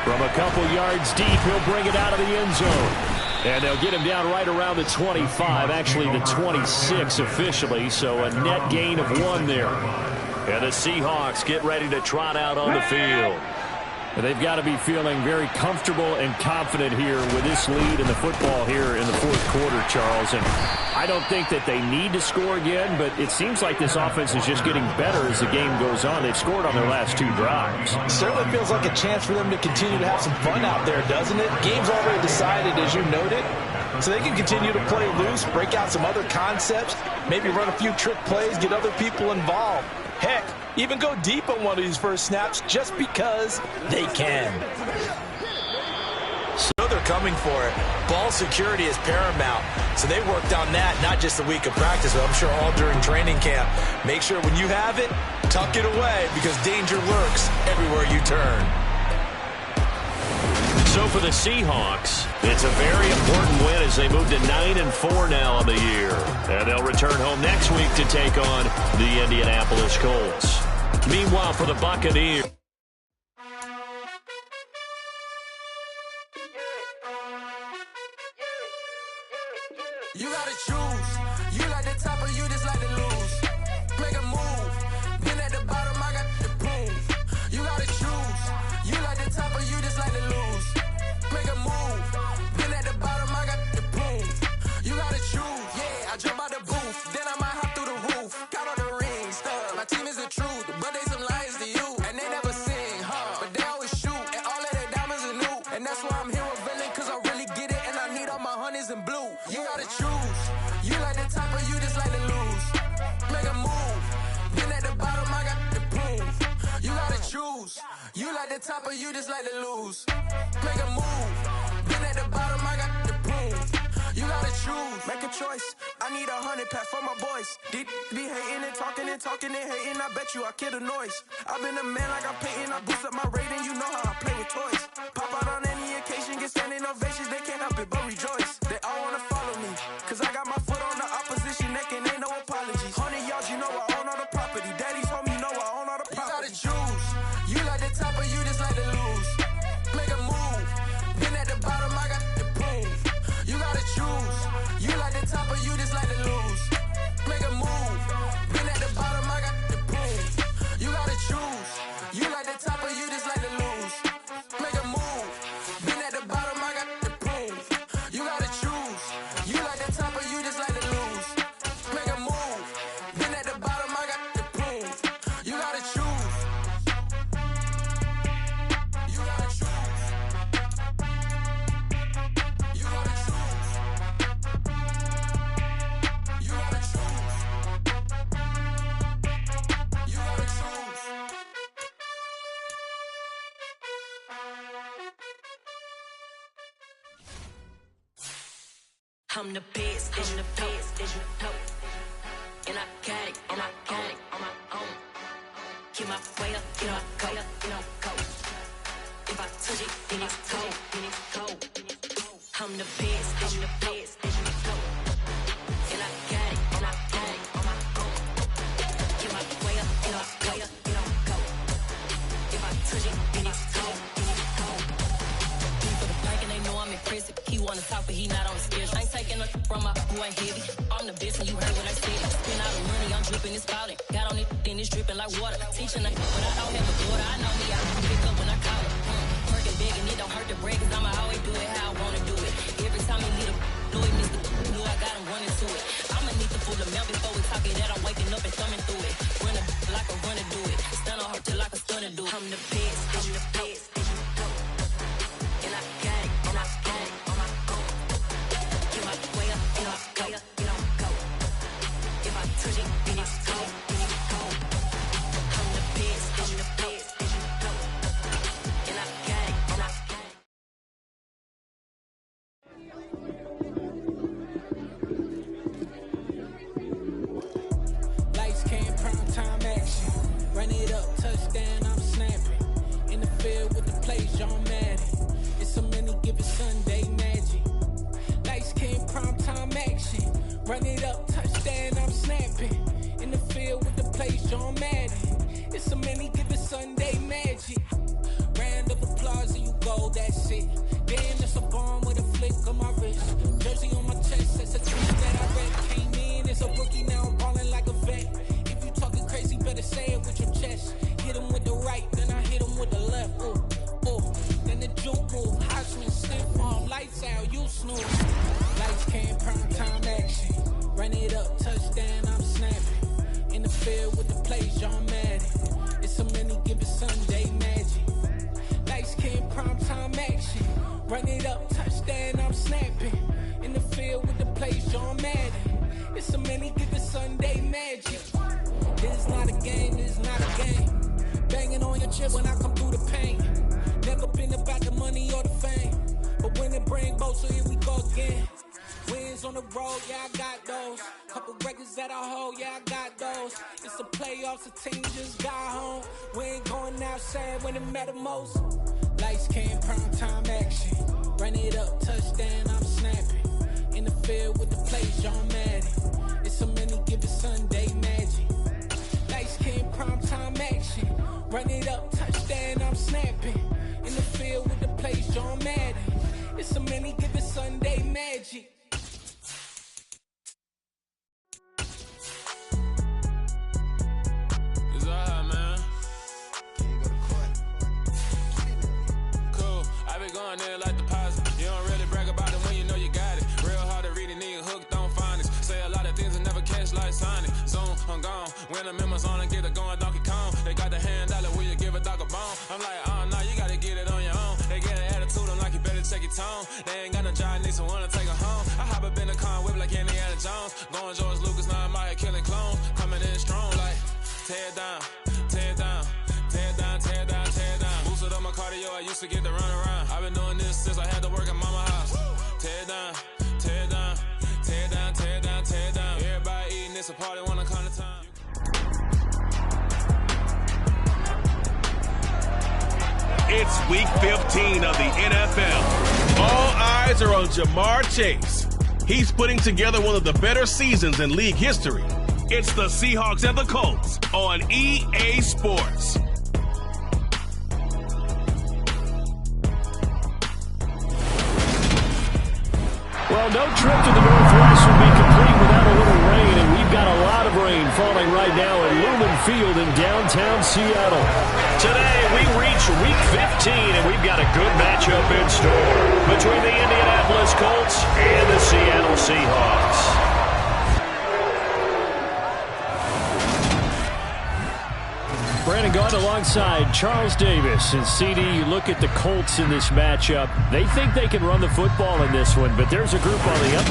From a couple yards deep, he'll bring it out of the end zone. And they'll get him down right around the 25, actually the 26 officially, so a net gain of 1 there. And the Seahawks get ready to trot out on the field. And they've got to be feeling very comfortable and confident here with this lead in the football here in the fourth quarter, Charles. And I don't think that they need to score again, but it seems like this offense is just getting better as the game goes on. They've scored on their last 2 drives. Certainly feels like a chance for them to continue to have some fun out there, doesn't it? Game's already decided, as you noted, so they can continue to play loose, break out some other concepts, maybe run a few trick plays, get other people involved. Heck, even go deep on one of these first snaps just because they can. So they're coming for it. Ball security is paramount. So they worked on that not just a week of practice, but I'm sure all during training camp. Make sure when you have it, tuck it away because danger lurks everywhere you turn. So for the Seahawks, it's a very important win as they move to 9-4 now on the year. And they'll return home next week to take on the Indianapolis Colts. Meanwhile, for the Buccaneers, you gotta choose. You like the top or you just like to lose. Make a move. Been at the bottom, I got the proof. You gotta choose. You like the top or you just like to lose. Make a move. Been at the bottom, I got the proof. You gotta choose. Yeah, I jump out the booth. Then I might hop through the roof. Count on the ring stuff. My team is the truth, but they some liars to you. And they never sing, but they always shoot. And all of their diamonds are new. And that's why I'm here with Villain, cause I really get it. And I need all my honeys in blue. You gotta choose. You like the top or you just like to lose. Make a move. Been at the bottom, I got the proof. You gotta choose. You like the top or you just like to lose. Make a move. Been at the bottom, I got the proof. You gotta choose. Make a choice. I need 100 pack for my boys. Be hating and talking and hating. I bet you I kill the noise. I've been a man like I'm painting. I boost up my rating. You know how I play with toys. Pop out on any occasion, get standing ovations. They can't help it but rejoice. They all wanna follow me, cause I got my foot on the opposition neck and ain't no apologies. 100 yards, you know I own all the property. Daddy's home, you know I own all the property. You gotta choose. You like the top or you just like to lose. Make a move. Been at the bottom, I got the proof. You gotta choose. You like the top or you just like to lose. Make a move. Been at the bottom, I got the proof. You gotta choose. You like the top or you just like to lose. Make a move. Been at the bottom, I got the proof. You gotta choose. You like the top or you just like I'm the best, I'm the best, and I got it, and I got it on my own. Get my way up, get my go, go. If I touch it, then it's cold, I'm the best, and I got it, and I got it on my own. Get my way up, get my go. If I touch it, then it's cold, For the blank and they know I'm impressive. He wanna talk, but he not on the schedule. I ain't taking nothing from my who ain't heavy. I'm the best, and you heard what I said. Spend all the money, I'm dripping, it's falling. Got on it, then it's dripping like water. Teaching like when I don't have a daughter, I know me, I can pick up when I call it. Working big and it don't hurt to break, cause I'ma always do it how I wanna do it. Every time he need a Louis, Mr. Knew I got him running to it. I'ma need to pull the mail before we talk it, that I'm waking up and thumbing through it. Run a like a runner do it. Stun on her till like a stunner do it. I'm the best, I'm the best. And I got it, and I got it on my own. Get my way up, and I go. If I touch it, then it's cold, I'm the best, I'm the best. And I got it, and I got it. Lights, cam, prime time action. Run it up, touchdown, I'm snapping. In the field with the plays, John Madden. It's a many given Sunday magic. Lights, cam, prime time action. Run it up, touchdown, I'm snapping. In the field with the plays, John Madden. It's a many given Sunday magic. Round of applause and you go, that's it. Damn, it's a bomb with a flick on my wrist. Jersey on my chest, that's a tweet that I read. Came in as a rookie, now I'm ballin' like a vet. If you talking crazy, better say it with your chest. Hit him with the right, then I hit him with the left. Then the juke move, Heisman, stiff arm, lights out, you snooze. Lights, cam, prime time action. Run it up, touchdown, I'm snapping. In the field with the plays, John Madden. It's a many given Sunday magic. Lights, cam, prime time action. Run it up, touchdown, I'm snapping. In the field with the plays, John Madden. It's a many given Sunday magic. This is not a game, this is not a game. Banging on your chip when I come through the pain. Never been about the money or the fame. But when it bring both, so here we go again. Wins on the road, yeah, I got those. Couple records that I hold, yeah, I got those. It's the playoffs, the team just got home. We ain't going outside when it matter most. Lights, cam, prime time action. Run it up, touchdown, I'm snapping. In the field with the plays, John Madden. It's a many given Sunday magic. Lights, cam, prime time action. Run it up, touchdown, I'm snapping. In the field with the plays, John Madden. It's a many given Sunday magic. It's alright, man. Cool. I been going there like deposit. You don't really brag about it when you know you got it. Real hard to read it, nigga hooked, don't find it. Say a lot of things and never catch like Sonic. Zoom, I'm gone. When the members on and get it going, Donkey Kong. They got the hand dollar, will you give a dog a bone? I'm like, oh no, you gotta get it on your own. They get an attitude, I'm like, you better check your tone. They ain't got no job, need someone to take her home. I hop up in the car, whip like Indiana Jones. Going George Lucas, now I'm out here killing clones. Coming in strong like, tear down, tear down, tear down, tear down, tear down. Boosted up my cardio, I used to get to run around. I've been doing this since I had to work at mama house. Tear down, tear down, tear down, tear down, tear down. Everybody eating, it's a party, wanna come to time. It's week 15 of the NFL. All eyes are on Ja'Marr Chase. He's putting together one of the better seasons in league history. It's the Seahawks and the Colts on EA Sports. Well, no trip to the Northwest would be complete without a little rain, and we've got a lot of rain falling right now at Lumen Field in downtown Seattle. Today, we reach Week 15, and we've got a good matchup in store between the Indianapolis Colts and the Seattle Seahawks. Brandon Gaudin alongside Charles Davis. And CD, you look at the Colts in this matchup. They think they can run the football in this one, but there's a group on the up.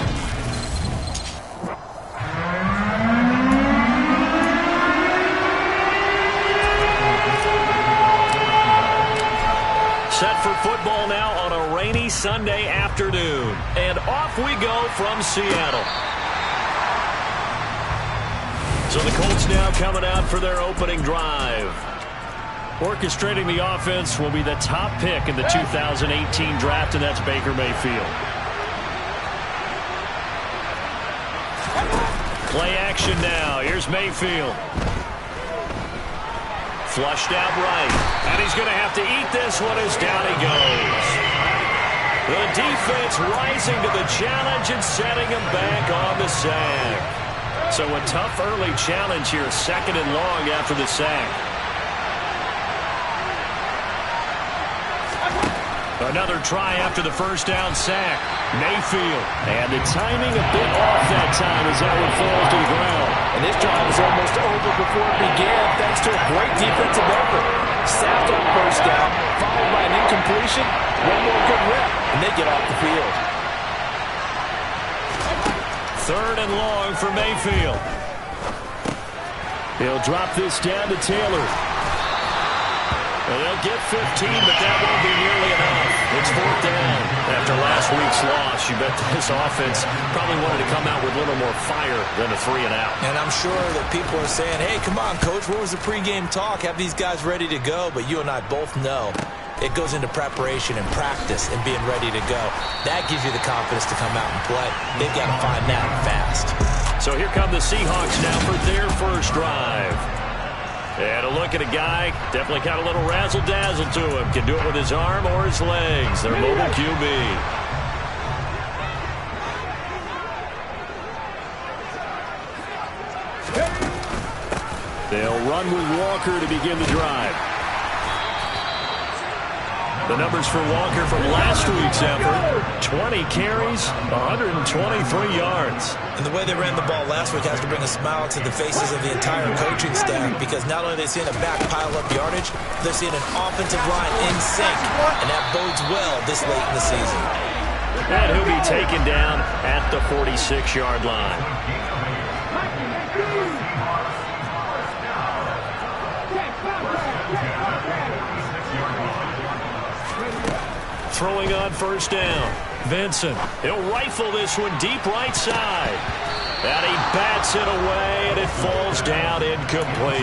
Set for football now on a rainy Sunday afternoon. And off we go from Seattle. So the Colts now coming out for their opening drive. Orchestrating the offense will be the top pick in the 2018 draft, and that's Baker Mayfield. Play action now. Here's Mayfield. Flushed out right. And he's going to have to eat this one as down he goes. The defense rising to the challenge and setting him back on the sack. So a tough early challenge here, 2nd and long after the sack. Another try after the first down sack. Mayfield. And the timing a bit off that time as that one falls to the ground. And this drive was almost over before it began thanks to a great defensive effort. Sacked on first down, followed by an incompletion. One more good rep, and they get off the field. 3rd and long for Mayfield. He'll drop this down to Taylor. Well, they'll get 15, but that won't be nearly enough. It's 4th down. After last week's loss, you bet this offense probably wanted to come out with a little more fire than a 3 and out. And I'm sure that people are saying, hey, come on, Coach, what was the pregame talk? Have these guys ready to go? But you and I both know it goes into preparation and practice and being ready to go. That gives you the confidence to come out and play. They've got to find that fast. So here come the Seahawks now for their first drive. And a look at a guy, definitely got a little razzle-dazzle to him. Can do it with his arm or his legs. Their mobile QB. They'll run with Walker to begin the drive. The numbers for Walker from last week's effort, 20 carries, 123 yards. And the way they ran the ball last week has to bring a smile to the faces of the entire coaching staff, because not only are they seeing a back pile up yardage, they're seeing an offensive line in sync, and that bodes well this late in the season. And he'll be taken down at the 46-yard line. Throwing on first down. Vincent. He'll rifle this one deep right side. And he bats it away, and it falls down incomplete.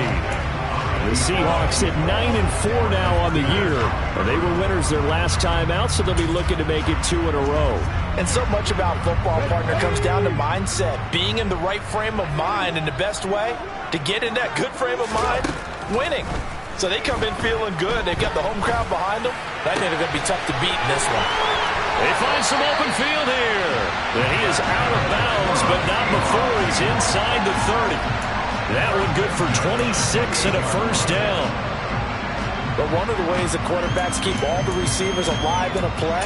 The Seahawks at 9-4 now on the year. And they were winners their last time out, so they'll be looking to make it 2 in a row. And so much about football, partner, comes down to mindset. Being in the right frame of mind, and the best way to get in that good frame of mind, winning. So they come in feeling good. They've got the home crowd behind them. I think they're going to be tough to beat in this one. They find some open field here. And he is out of bounds, but not before he's inside the 30. That one good for 26 and a first down. But one of the ways the quarterbacks keep all the receivers alive in a play,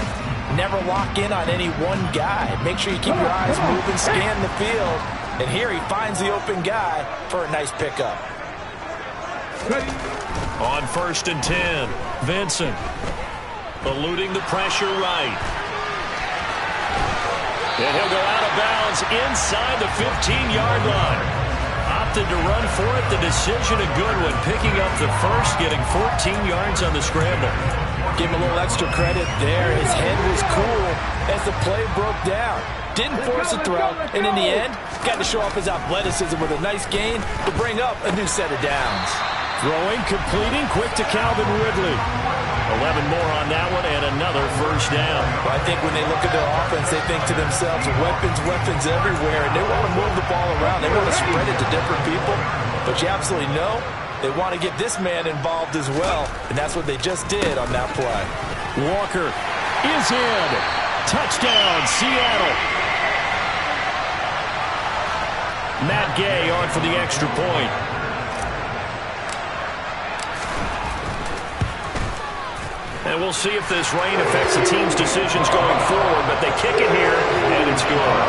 never lock in on any one guy. Make sure you keep your eyes moving, scan the field. And here he finds the open guy for a nice pickup. On 1st and 10, Vincent eluding the pressure right. And he'll go out of bounds inside the 15-yard line. Opted to run for it. The decision a good one. Picking up the first, getting 14 yards on the scramble. Give him a little extra credit there. His head was cool as the play broke down. Didn't force a throw, and in the end, got to show off his athleticism with a nice gain to bring up a new set of downs. Throwing, completing, quick to Calvin Ridley. 11 more on that one, and another first down. Well, I think when they look at their offense, they think to themselves, weapons everywhere, and they want to move the ball around. They want to spread it to different people, but you absolutely know they want to get this man involved as well, and that's what they just did on that play. Walker is in. Touchdown, Seattle. Matt Gay on for the extra point. And we'll see if this rain affects the team's decisions going forward, but they kick it here, and it's good.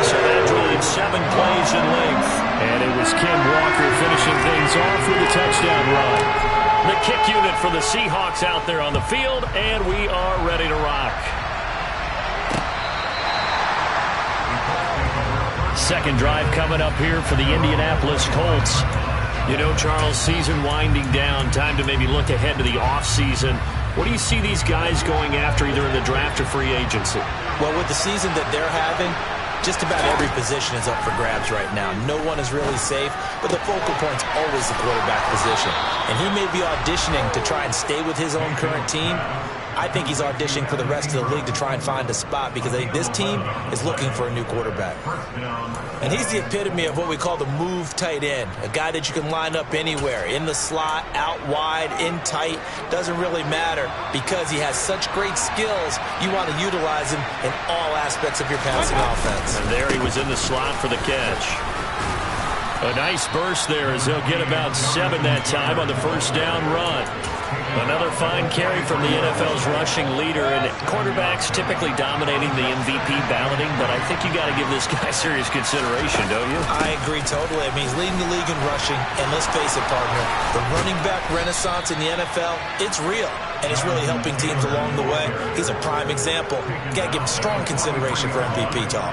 So that drilled 7 plays in length. And it was Ken Walker finishing things off with a touchdown run. The kick unit for the Seahawks out there on the field, and we are ready to rock. Second drive coming up here for the Indianapolis Colts. You know, Charles, season winding down. Time to maybe look ahead to the offseason. What do you see these guys going after either in the draft or free agency? Well, with the season that they're having, just about every position is up for grabs right now. No one is really safe, but the focal point's always the quarterback position. And he may be auditioning to try and stay with his own current team. I think he's auditioning for the rest of the league to try and find a spot because I think this team is looking for a new quarterback. And he's the epitome of what we call the move tight end, a guy that you can line up anywhere, in the slot, out wide, in tight, doesn't really matter because he has such great skills, you want to utilize him in all aspects of your passing offense. And there he was in the slot for the catch. A nice burst there as he'll get about 7 that time on the first down run. Another fine carry from the NFL's rushing leader, and quarterbacks typically dominating the MVP balloting, but I think you got to give this guy serious consideration, don't you? I agree totally. I mean, he's leading the league in rushing, and let's face it, partner, the running back renaissance in the NFL, it's real, and it's really helping teams along the way. He's a prime example. You got to give him strong consideration for MVP talk.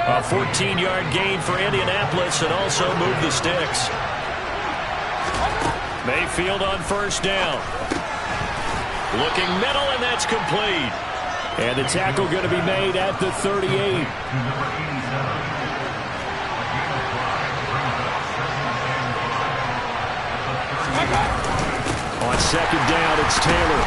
A 14-yard gain for Indianapolis and also move the sticks. Mayfield on first down. Looking middle, and that's complete. And the tackle going to be made at the 38. On second down, it's Taylor.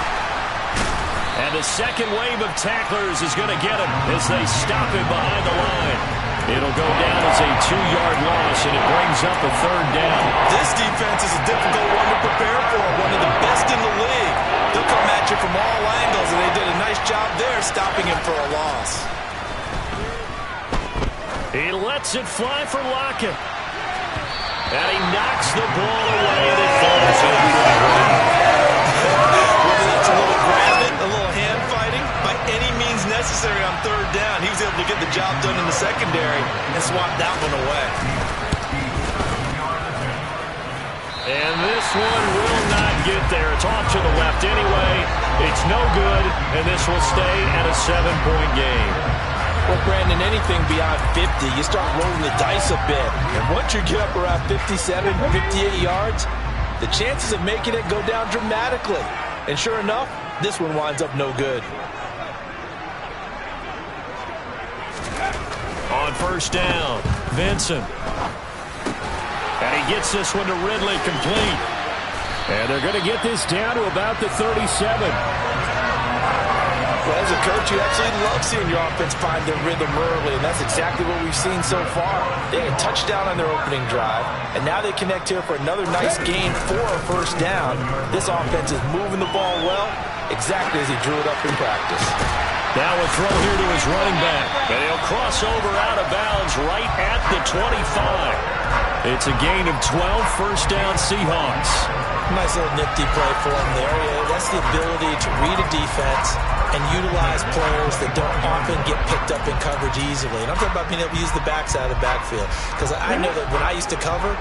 And the second wave of tacklers is going to get him as they stop him behind the line. It'll go down as a 2-yard loss, and it brings up a third down. This defense is a difficult one to prepare for, one of the best in the league. They'll come at you from all angles, and they did a nice job there stopping him for a loss. He lets it fly for Lockett. And he knocks the ball away, and it falls over. Whether that's a little grabbing, a little hand fighting, by any means necessary on third down, he was able to get the job done in the secondary and swat that one away. And this one will not get there. It's off to the left anyway. It's no good, and this will stay at a 7-point game. Well, Brandon, anything beyond 50, you start rolling the dice a bit. And once you get up around 57, 58 yards, the chances of making it go down dramatically. And sure enough, this one winds up no good. On first down, Vincent. And he gets this one to Ridley complete. And they're going to get this down to about the 37. Well, as a coach, you absolutely love seeing your offense find their rhythm early, and that's exactly what we've seen so far. They had a touchdown on their opening drive, and now they connect here for another nice gain for a first down. This offense is moving the ball well, exactly as he drew it up in practice. Now a throw here to his running back, and he'll cross over out of bounds right at the 25. It's a gain of 12, first down Seahawks. Nice little nifty play for him there. That's the ability to read a defense and utilize players that don't often get picked up in coverage easily. And I'm talking about being able to use the backside of the backfield. Because I know that when I used to cover,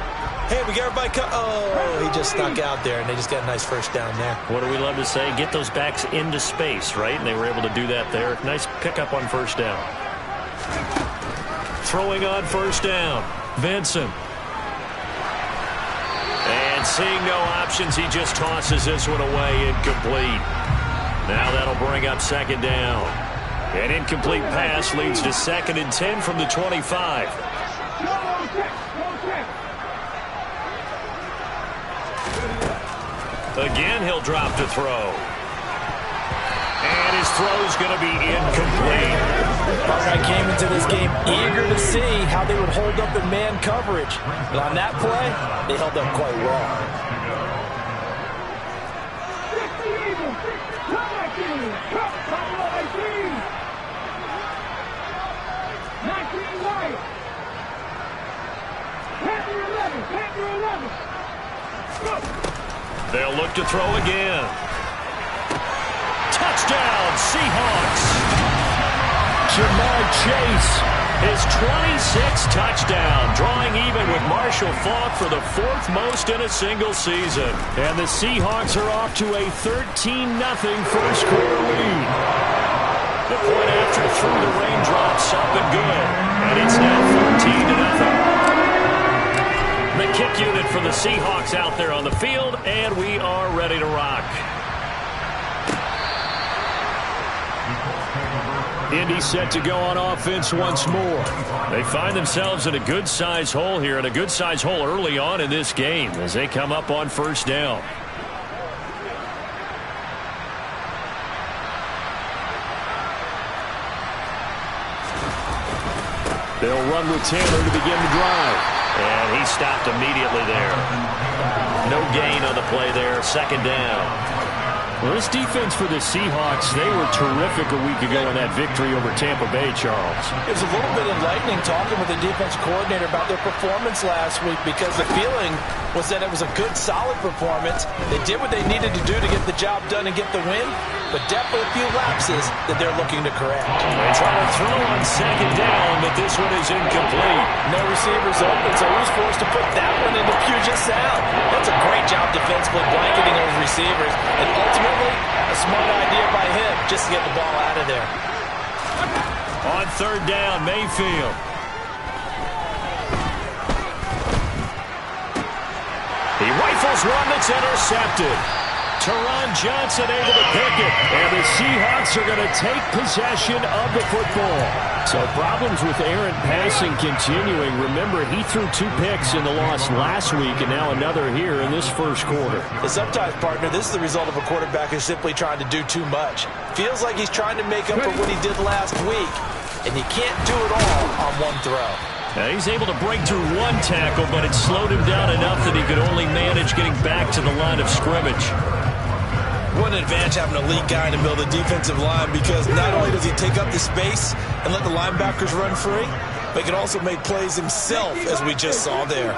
hey, we got everybody oh, he just snuck out there, and they just got a nice first down there. What do we love to say? Get those backs into space, right? And they were able to do that there. Nice pickup on first down. Throwing on first down, Vincent. And seeing no options, he just tosses this one away, incomplete. Now that'll bring up second down. An incomplete pass leads to 2nd and 10 from the 25. Again, he'll drop to throw. And his throw's going to be incomplete. I came into this game eager to see how they would hold up in man coverage. But on that play, they held up quite well. They'll look to throw again. Touchdown, Seahawks. Jamar Chase, his 26th touchdown, drawing even with Marshall Faulk for the 4th most in a single season. And the Seahawks are off to a 13-0 first quarter lead. The point after through the raindrops up and good. And it's now 14-0. The kick unit for the Seahawks out there on the field, and we are ready to rock. Indy set to go on offense once more. They find themselves in a good-sized hole here, and a good-sized hole early on in this game as they come up on first down. They'll run with Taylor to begin the drive. And he stopped immediately there. No gain on the play there. Second down. Well, this defense for the Seahawks, they were terrific a week ago in that victory over Tampa Bay, Charles. It was a little bit enlightening talking with the defense coordinator about their performance last week because the feeling was that it was a good, solid performance. They did what they needed to do to get the job done and get the win, but definitely a few lapses that they're looking to correct. They try to throw on second down, but this one is incomplete. No receivers open, so he was forced to put that one into Puget Sound. That's a great job defensively blanketing those receivers, and ultimately a smart idea by him just to get the ball out of there. On third down, Mayfield. He rifles one that's intercepted. Teron Johnson able to pick it, and the Seahawks are going to take possession of the football. So problems with errant passing continuing. Remember, he threw 2 picks in the loss last week, and now another here in this first quarter. And sometimes, partner, this is the result of a quarterback who's simply trying to do too much. Feels like he's trying to make up for what he did last week, and you can't do it all on one throw. Now he's able to break through 1 tackle, but it slowed him down enough that he could only manage getting back to the line of scrimmage. What an advantage having a elite guy to build a defensive line, because not only does he take up the space and let the linebackers run free, but he can also make plays himself, as we just saw there.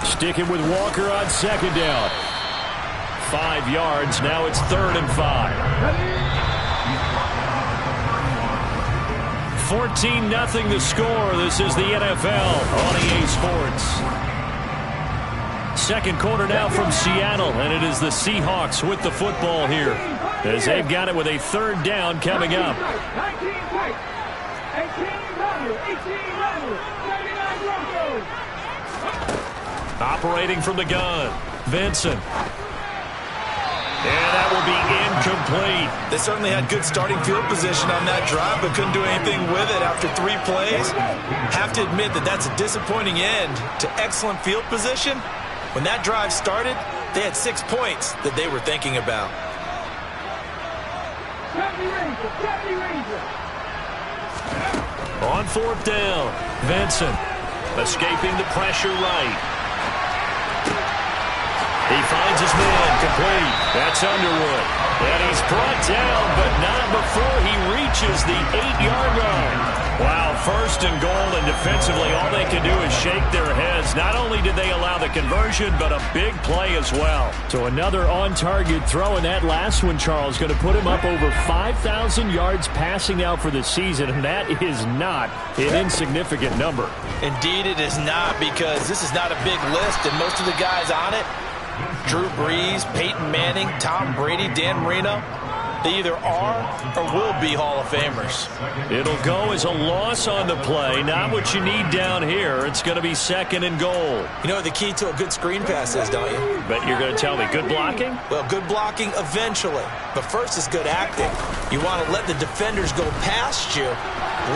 Sticking with Walker on second down. 5 yards. Now it's 3rd and 5. 14-0 the score. This is the NFL on EA Sports. Second quarter now from Seattle, and it is the Seahawks with the football here as they've got it with a 3rd down coming up. Operating from the gun, Vincent. And that will be incomplete. They certainly had good starting field position on that drive, but couldn't do anything with it after 3 plays. Have to admit that that's a disappointing end to excellent field position. When that drive started, they had 6 points that they were thinking about. On 4th down, Vincent escaping the pressure right. He finds his man complete. That's Underwood. And he's brought down, but not before he reaches the 8-yard line. Wow, 1st and goal, and defensively all they can do is shake their heads. Not only did they allow the conversion, but a big play as well. So another on-target throw, and that last one, Charles, going to put him up over 5,000 yards passing out for the season, and that is not an insignificant number. Indeed it is not, because this is not a big list, and most of the guys on it, Drew Brees, Peyton Manning, Tom Brady, Dan Marino, they either are or will be Hall of Famers. It'll go as a loss on the play, not what you need down here. It's going to be 2nd and goal. You know what the key to a good screen pass is, don't you? But you're going to tell me good blocking? Well, good blocking eventually, but first is good acting. You want to let the defenders go past you,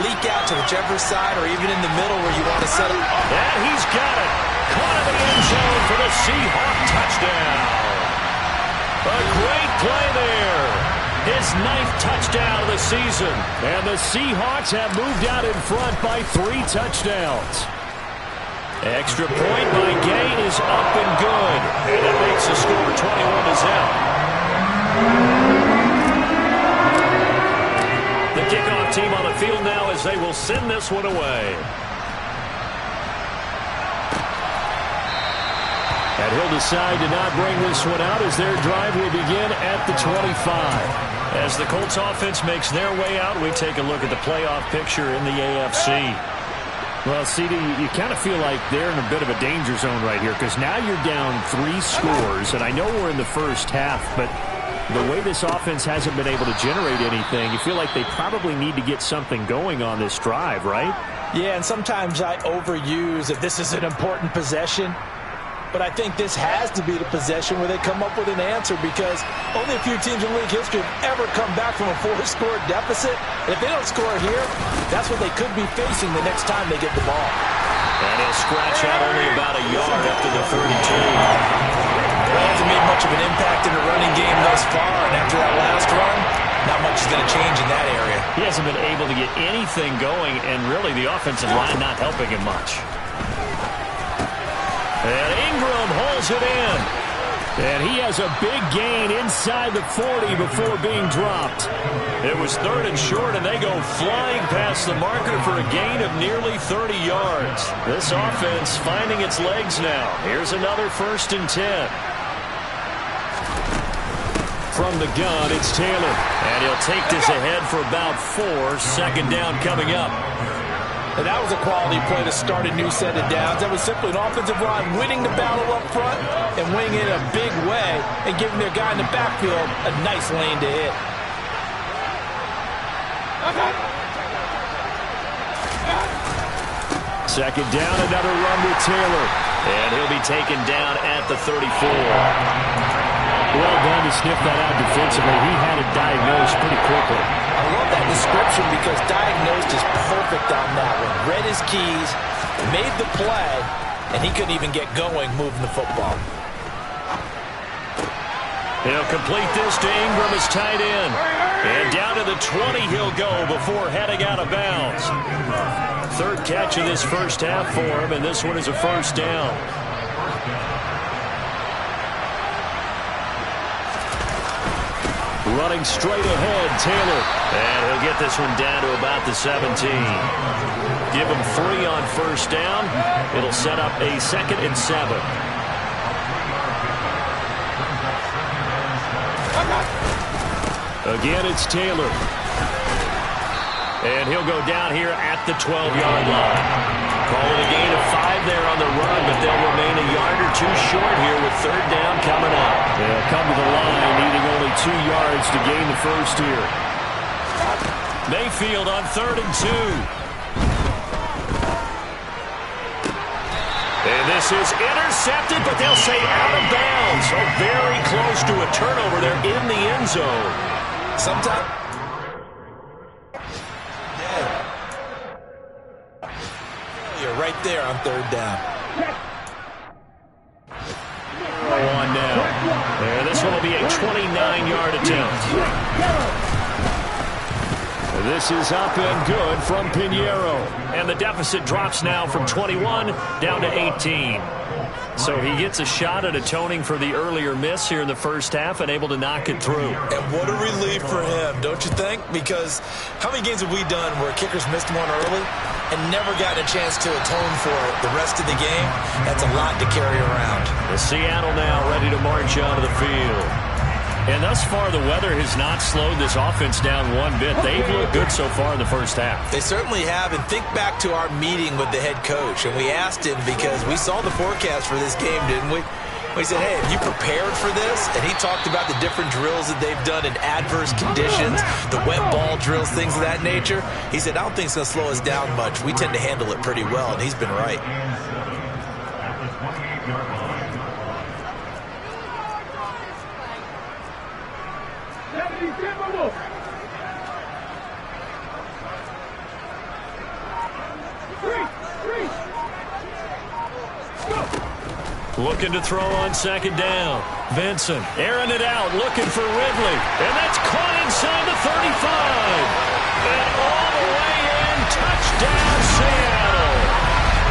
leak out to whichever side or even in the middle where you want to set up. And he's got it. Caught in the end zone for the Seahawk touchdown. A great play there. His 9th touchdown of the season. And the Seahawks have moved out in front by 3 touchdowns. Extra point by Gay is up and good. And it makes the score 21-0. The kickoff team on the field now as they will send this one away. And he'll decide to not bring this one out as their drive will begin at the 25. As the Colts offense makes their way out, we take a look at the playoff picture in the AFC. Well, CD, you kind of feel like they're in a bit of a danger zone right here because now you're down 3 scores, and I know we're in the first half, but the way this offense hasn't been able to generate anything, you feel like they probably need to get something going on this drive, right? Yeah, and sometimes I overuse if this is an important possession. but I think this has to be the possession where they come up with an answer, because only a few teams in league history have ever come back from a 4-score deficit. And if they don't score here, that's what they could be facing the next time they get the ball. And he'll scratch out only about a yard after the 32. Well, he hasn't made much of an impact in the running game thus far, and after that last run, not much is going to change in that area. He hasn't been able to get anything going, and really the offensive line not helping him much. And Ingram holds it in. And he has a big gain inside the 40 before being dropped. It was 3rd and short, and they go flying past the marker for a gain of nearly 30 yards. This offense finding its legs now. Here's another 1st and 10. From the gun, it's Taylor. And he'll take this ahead for about 4. 2nd down coming up. And that was a quality play to start a new set of downs. That was simply an offensive line winning the battle up front and winning it in a big way and giving their guy in the backfield a nice lane to hit. Second down, another run with Taylor. And he'll be taken down at the 34. Well done to sniff that out defensively. He had it diagnosed pretty quickly. I love that description because diagnosed is perfect on that one. Read his keys, made the play, and he couldn't even get going moving the football. He'll complete this to Ingram as tight end. And down to the 20 he'll go before heading out of bounds. 3rd catch of this first half for him, and this one is a 1st down. Running straight ahead, Taylor. And he'll get this one down to about the 17. Give him 3 on 1st down. It'll set up a 2nd and 7. Again, it's Taylor. And he'll go down here at the 12-yard line. Call it a gain of 5 there on the run, but they'll remain a yard or 2 short here with 3rd down coming up. They'll come to the line needing only 2 yards to gain the first here. Mayfield on 3rd and 2. And this is intercepted, but they'll say out of bounds. So very close to a turnover there in the end zone. Sometimes. You're right there on 3rd down. On now. And this one will be a 29-yard attempt. This is up and good from Pinheiro. And the deficit drops now from 21 down to 18. So he gets a shot at atoning for the earlier miss here in the first half and able to knock it through. And what a relief for him, don't you think? Because how many games have we done where kickers missed one early and never gotten a chance to atone for it the rest of the game? That's a lot to carry around. The Seattle now ready to march onto the field. And thus far, the weather has not slowed this offense down one bit. They've looked good so far in the first half. They certainly have. And think back to our meeting with the head coach. And we asked him because we saw the forecast for this game, didn't we? We said, hey, have you prepared for this? And he talked about the different drills that they've done in adverse conditions, the wet ball drills, things of that nature. He said, I don't think it's going to slow us down much. We tend to handle it pretty well, and he's been right. Looking to throw on 2nd down. Benson airing it out, looking for Ridley. And that's caught inside the 35. And all the way in, touchdown Seattle.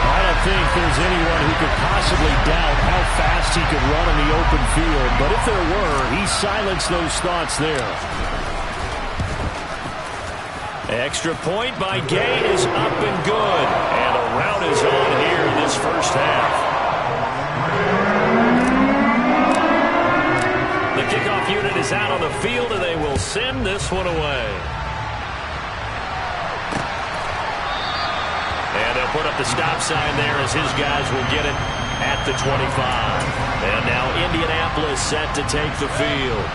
I don't think there's anyone who could possibly doubt how fast he could run in the open field. But if there were, he silenced those thoughts there. Extra point by Gay is up and good. And a rout is on here this first half. The kickoff unit is out on the field, and they will send this one away. And they'll put up the stop sign there as his guys will get it at the 25. And now Indianapolis set to take the field.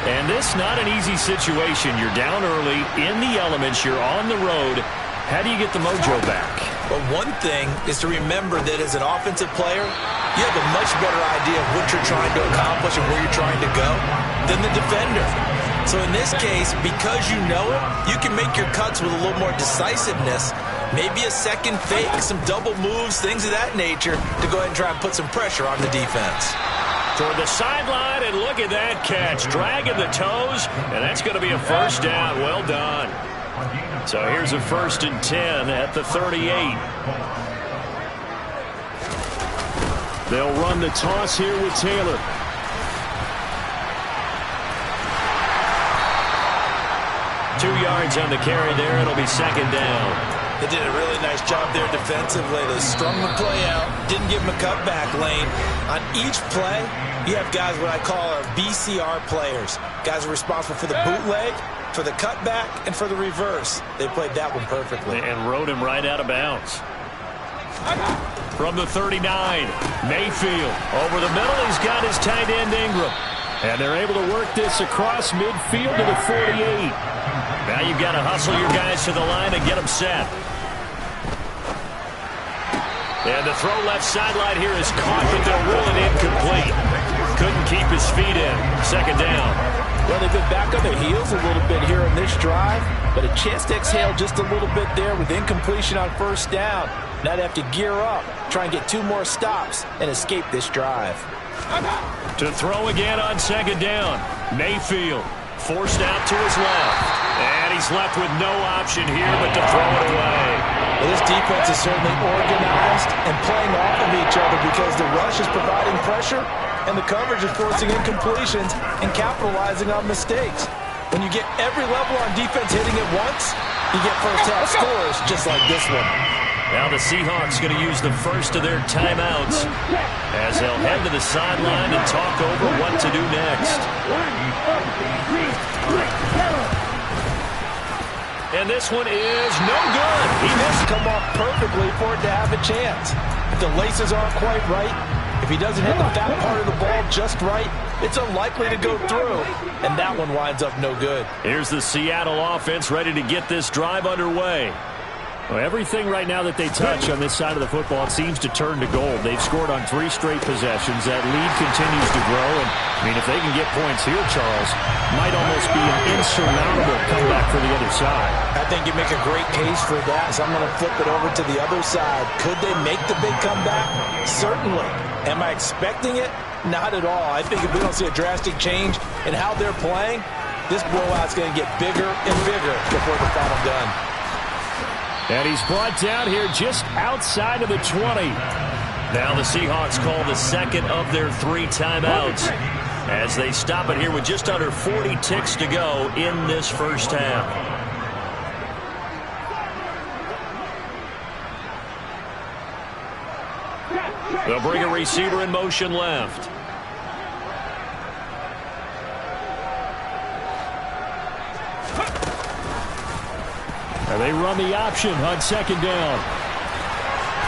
And this not an easy situation. You're down early, in the elements, you're on the road. How do you get the mojo back? But one thing is to remember that as an offensive player, you have a much better idea of what you're trying to accomplish and where you're trying to go than the defender. So in this case, because you know it, you can make your cuts with a little more decisiveness, maybe a second fake, some double moves, things of that nature, to go ahead and try and put some pressure on the defense. Toward the sideline, and look at that catch. Dragging the toes, and that's going to be a first down. Well done. So here's a 1st and 10 at the 38. They'll run the toss here with Taylor. Two yards on the carry there. It'll be 2nd down. They did a really nice job there defensively. They strung the play out, didn't give him a cutback lane. On each play, you have guys what I call our BCR players. Guys are responsible for the bootleg, for the cutback, and for the reverse. They played that one perfectly. And rode him right out of bounds. From the 39, Mayfield. Over the middle, he's got his tight end Ingram. And they're able to work this across midfield to the 48. Now you've got to hustle your guys to the line and get them set. And the throw left sideline here is caught, but they'll rule it incomplete. Couldn't keep his feet in. 2nd down. Well, they've been back on their heels a little bit here on this drive, but a chance to exhale just a little bit there with incompletion on 1st down. Now they have to gear up, try and get 2 more stops, and escape this drive. To throw again on 2nd down. Mayfield forced out to his left. And he's left with no option here but to throw it away. Well, this defense is certainly organized and playing off of each other because the rush is providing pressure and the coverage is forcing incompletions and capitalizing on mistakes. When you get every level on defense hitting at once, you get first-half scores just like this one. Now the Seahawks going to use the first of their timeouts as they'll head to the sideline and talk over what to do next. And this one is no good. He missed come off perfectly for it to have a chance. If the laces aren't quite right, if he doesn't hit the fat part of the ball just right, it's unlikely to go through. And that one winds up no good. Here's the Seattle offense ready to get this drive underway. Well, everything right now that they touch on this side of the football, it seems to turn to gold. They've scored on 3 straight possessions. That lead continues to grow. And, I mean, if they can get points here, Charles, might almost be an insurmountable comeback for the other side. I think you make a great case for that. So I'm going to flip it over to the other side. Could they make the big comeback? Certainly. Am I expecting it? Not at all. I think if we don't see a drastic change in how they're playing, this blowout's going to get bigger and bigger before the final gun. And he's brought down here just outside of the 20. Now the Seahawks call the 2nd of their 3 timeouts as they stop it here with just under 40 ticks to go in this first half. They'll bring a receiver in motion left. And they run the option on 2nd down.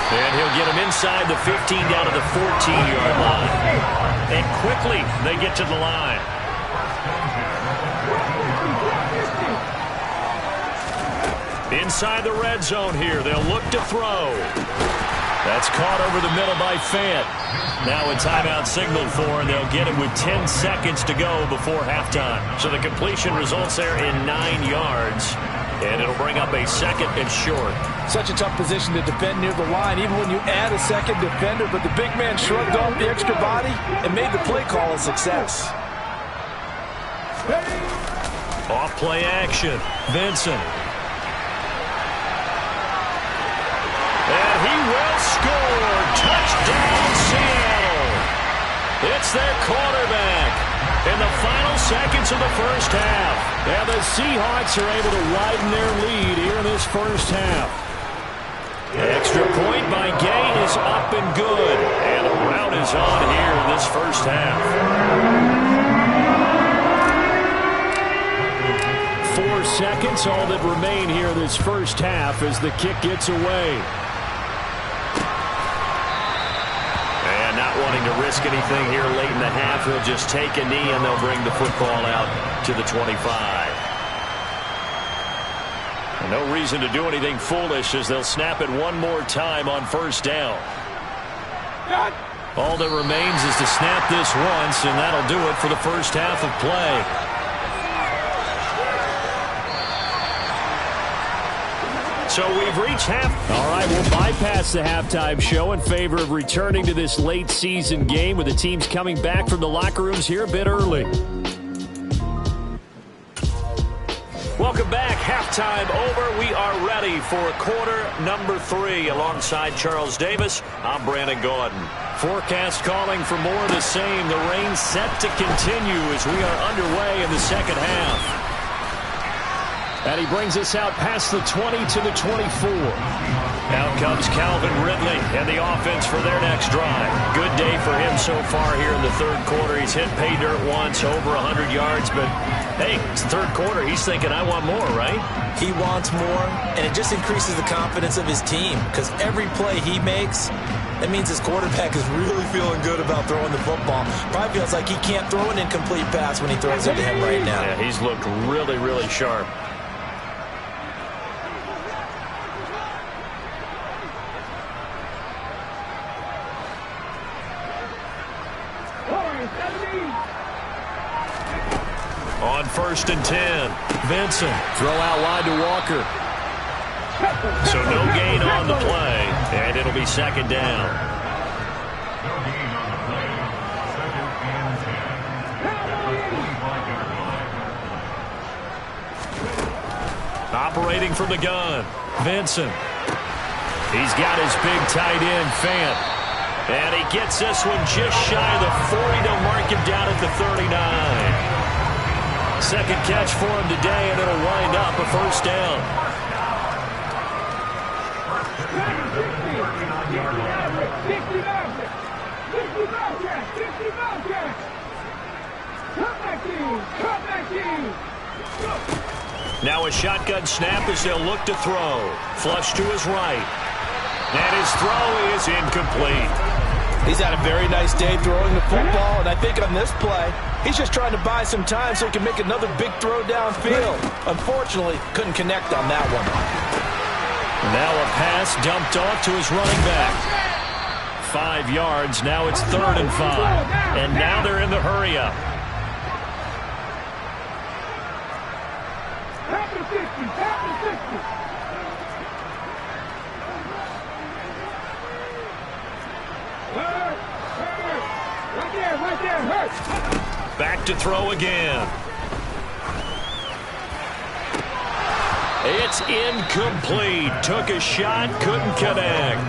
And he'll get him inside the 15 down to the 14-yard line. And quickly they get to the line. Inside the red zone here. They'll look to throw. That's caught over the middle by Fant. Now a timeout signaled for, and they'll get it with 10 seconds to go before halftime. So the completion results there in 9 yards. And it'll bring up a 2nd and short. Such a tough position to defend near the line, even when you add a second defender. But the big man shrugged off the extra body and made the play call a success. Off play action. Vincent. And he will score. Touchdown, Seattle. It's their quarterback. In the final seconds of the first half. And the Seahawks are able to widen their lead here in this first half. Extra point by Gay is up and good. And the rout is on here in this first half. 4 seconds, all that remain here in this first half as the kick gets away. Wanting to risk anything here late in the half, they'll just take a knee and they'll bring the football out to the 25. No reason to do anything foolish as they'll snap it one more time on first down. All that remains is to snap this once, and that'll do it for the first half of play. So we've reached half. All right, we'll bypass the halftime show in favor of returning to this late season game with the teams coming back from the locker rooms here a bit early. Welcome back. Halftime over. We are ready for quarter number 3. Alongside Charles Davis, I'm Brandon Gaudin. Forecast calling for more of the same. The rain set to continue as we are underway in the second half. And he brings us out past the 20 to the 24. Out comes Calvin Ridley and the offense for their next drive. Good day for him so far here in the third quarter. He's hit pay dirt once, over 100 yards. But, hey, it's the third quarter. He's thinking, I want more, right? He wants more, and it just increases the confidence of his team because every play he makes, that means his quarterback is really feeling good about throwing the football. Probably feels like he can't throw an incomplete pass when he throws it to him right now. Yeah, he's looked really, really sharp. On 1st and 10, Vincent, throw out wide to Walker. So no gain on the play, and it'll be second down. No gain on the play. 2nd and 10. Operating from the gun, Vincent. He's got his big tight end, Fant. And he gets this one just shy of the 40 to mark him down at the 39. Second catch for him today, and it'll wind up a first down. Now a shotgun snap as they'll look to throw. Flush to his right. And his throw is incomplete. He's had a very nice day throwing the football, and I think on this play, he's just trying to buy some time so he can make another big throw downfield. Unfortunately, couldn't connect on that one. Now a pass dumped off to his running back. 5 yards, now it's 3rd and 5. And now they're in the hurry-up. Back to throw again. It's incomplete. Took a shot, couldn't connect.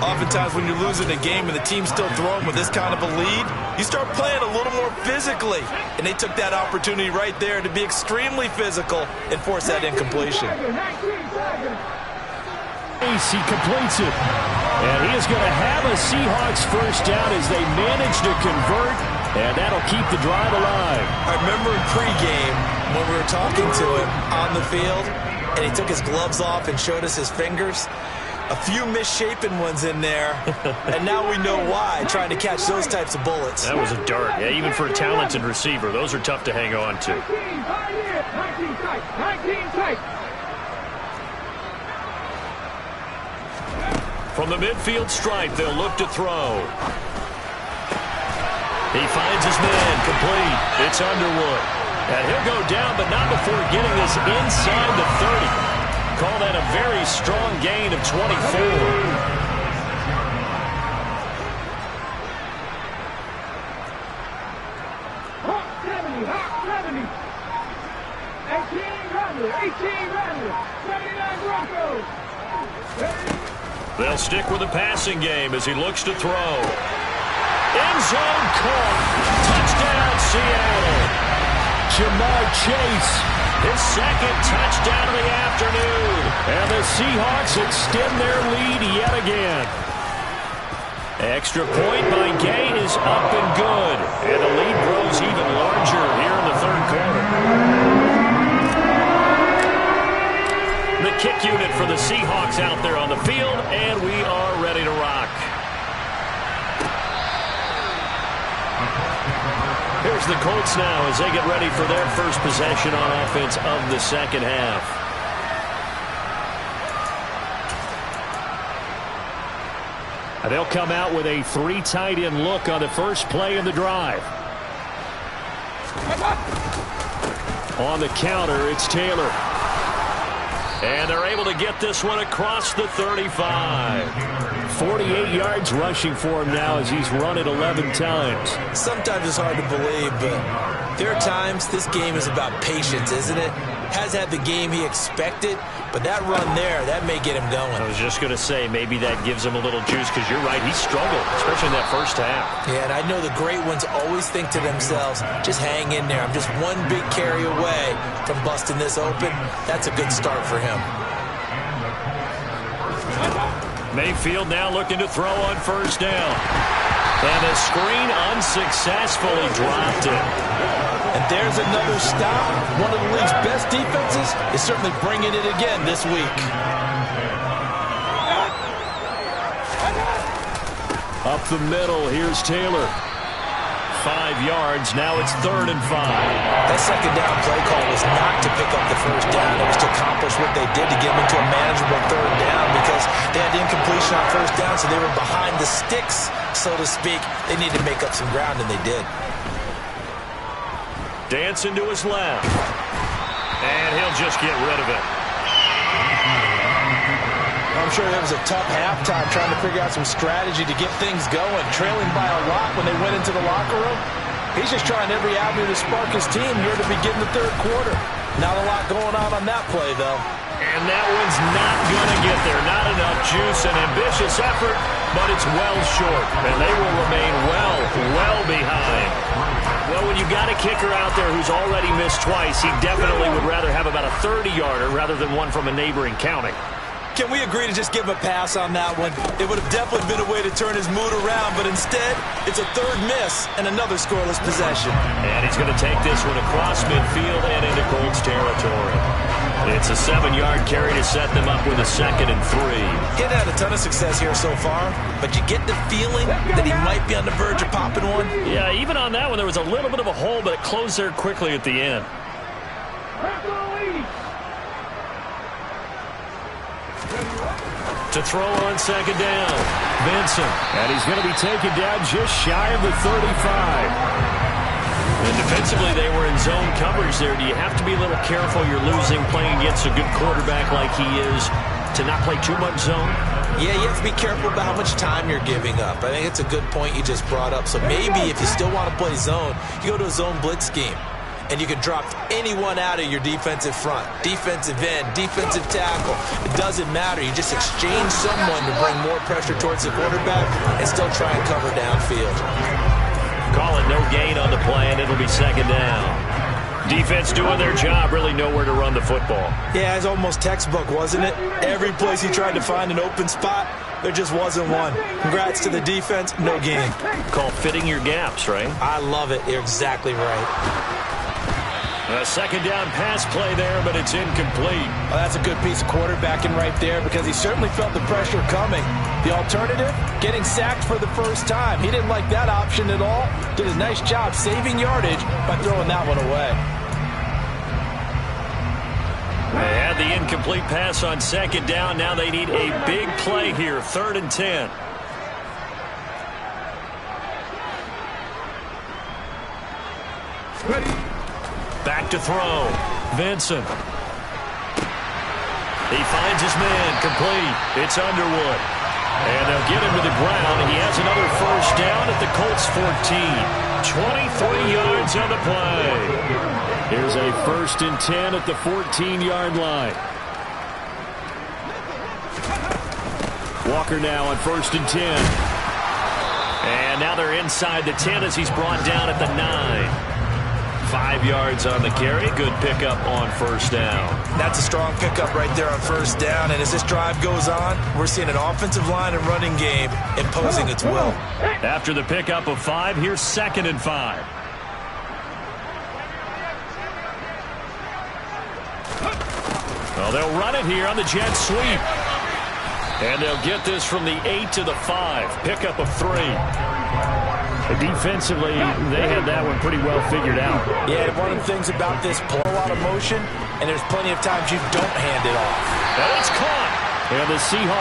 Oftentimes when you're losing a game and the team's still throwing with this kind of a lead, you start playing a little more physically. And they took that opportunity right there to be extremely physical and force that incompletion. He completes it. And he is going to have a Seahawks first down as they manage to convert. And that'll keep the drive alive. I remember in pregame when we were talking to him on the field, and he took his gloves off and showed us his fingers. A few misshapen ones in there, and now we know why, trying to catch those types of bullets. That was a dart. Yeah, even for a talented receiver, those are tough to hang on to. 19 tight. From the midfield stripe, they'll look to throw. He finds his man, complete. It's Underwood. And he'll go down, but not before getting this inside the 30. Call that a very strong gain of 24. Hawk 70. 18 Rattler. 79 Broncos. They'll stick with the passing game as he looks to throw. End zone caught. Touchdown, Seattle. Jamar Chase, his second touchdown of the afternoon. And the Seahawks extend their lead yet again. Extra point by Gay is up and good. And the lead grows even larger here in the third quarter. The kick unit for the Seahawks out there on the field, and we are ready to rock. Here's the Colts now as they get ready for their first possession on offense of the second half. They'll come out with a 3 tight end look on the first play of the drive. On the counter, it's Taylor. And they're able to get this one across the 35. 48 yards rushing for him now as he's run it 11 times. Sometimes it's hard to believe, but there are times this game is about patience, isn't it? Has had the game he expected, but that run there, that may get him going. I was just going to say, maybe that gives him a little juice, because you're right, he struggled, especially in that first half. Yeah, and I know the great ones always think to themselves, just hang in there. I'm just one big carry away from busting this open. That's a good start for him. Mayfield now looking to throw on first down. And the screen unsuccessfully dropped it. And there's another stop. One of the league's best defenses is certainly bringing it again this week. Up the middle, here's Taylor. 5 yards, now it's 3rd and 5. That second down play call was not to pick up the first down. It was to accomplish what they did to get them into a manageable 3rd down, because they had incompletion on first down, so they were behind the sticks, so to speak. They needed to make up some ground, and they did. Dancing to his left. And he'll just get rid of it. I'm sure it was a tough halftime trying to figure out some strategy to get things going. Trailing by a lot when they went into the locker room. He's just trying every avenue to spark his team here to begin the 3rd quarter. Not a lot going on that play, though. And that one's not going to get there. Not enough juice. An ambitious effort, but it's well short. And they will remain well behind. Well, when you got a kicker out there who's already missed twice, he definitely would rather have about a 30-yarder rather than one from a neighboring county. Can we agree to just give him a pass on that one? It would have definitely been a way to turn his mood around, but instead, it's a 3rd miss and another scoreless possession. And he's going to take this one across midfield and into Colts territory. It's a 7-yard carry to set them up with a 2nd and 3. He hasn't had a ton of success here so far, but you get the feeling that he might be on the verge of popping one. Yeah, even on that one, there was a little bit of a hole, but it closed there quickly at the end. To throw on 2nd down, Vincent. And he's going to be taken down just shy of the 35. And defensively, they were in zone coverage there. Do you have to be a little careful? You're losing playing against a good quarterback like he is to not play too much zone? Yeah, you have to be careful about how much time you're giving up. I think it's a good point you just brought up. So maybe if you still want to play zone, you go to a zone blitz scheme. And you can drop anyone out of your defensive front. Defensive end, defensive tackle. It doesn't matter. You just exchange someone to bring more pressure towards the quarterback and still try and cover downfield. Call it no gain on the play, and it'll be 2nd down. Defense doing their job, really nowhere to run the football. Yeah, it's almost textbook, wasn't it? Every place he tried to find an open spot, there just wasn't one. Congrats to the defense, no gain. Called fitting your gaps, right? I love it. You're exactly right. A 2nd down pass play there, but it's incomplete. Well, that's a good piece of quarterbacking right there, because he certainly felt the pressure coming. The alternative, getting sacked for the first time. He didn't like that option at all. Did a nice job saving yardage by throwing that one away. They had the incomplete pass on 2nd down. Now they need a big play here, 3rd and 10. Back to throw. Vincent. He finds his man, complete. It's Underwood. And they'll get him to the ground. He has another first down at the Colts 14. 23 yards on the play. Here's a 1st and 10 at the 14-yard line. Walker now on 1st and 10. And now they're inside the 10 as he's brought down at the 9. 5 yards on the carry. Good pickup on first down. That's a strong pickup right there on first down. And as this drive goes on, we're seeing an offensive line and running game imposing its will. After the pickup of 5, here's 2nd and 5. Well, they'll run it here on the jet sweep. And they'll get this from the 8 to the 5. Pickup of 3. Defensively, they had that one pretty well figured out. Yeah, one of the things about this play, a lot of motion, and there's plenty of times you don't hand it off. And it's caught. And the Seahawks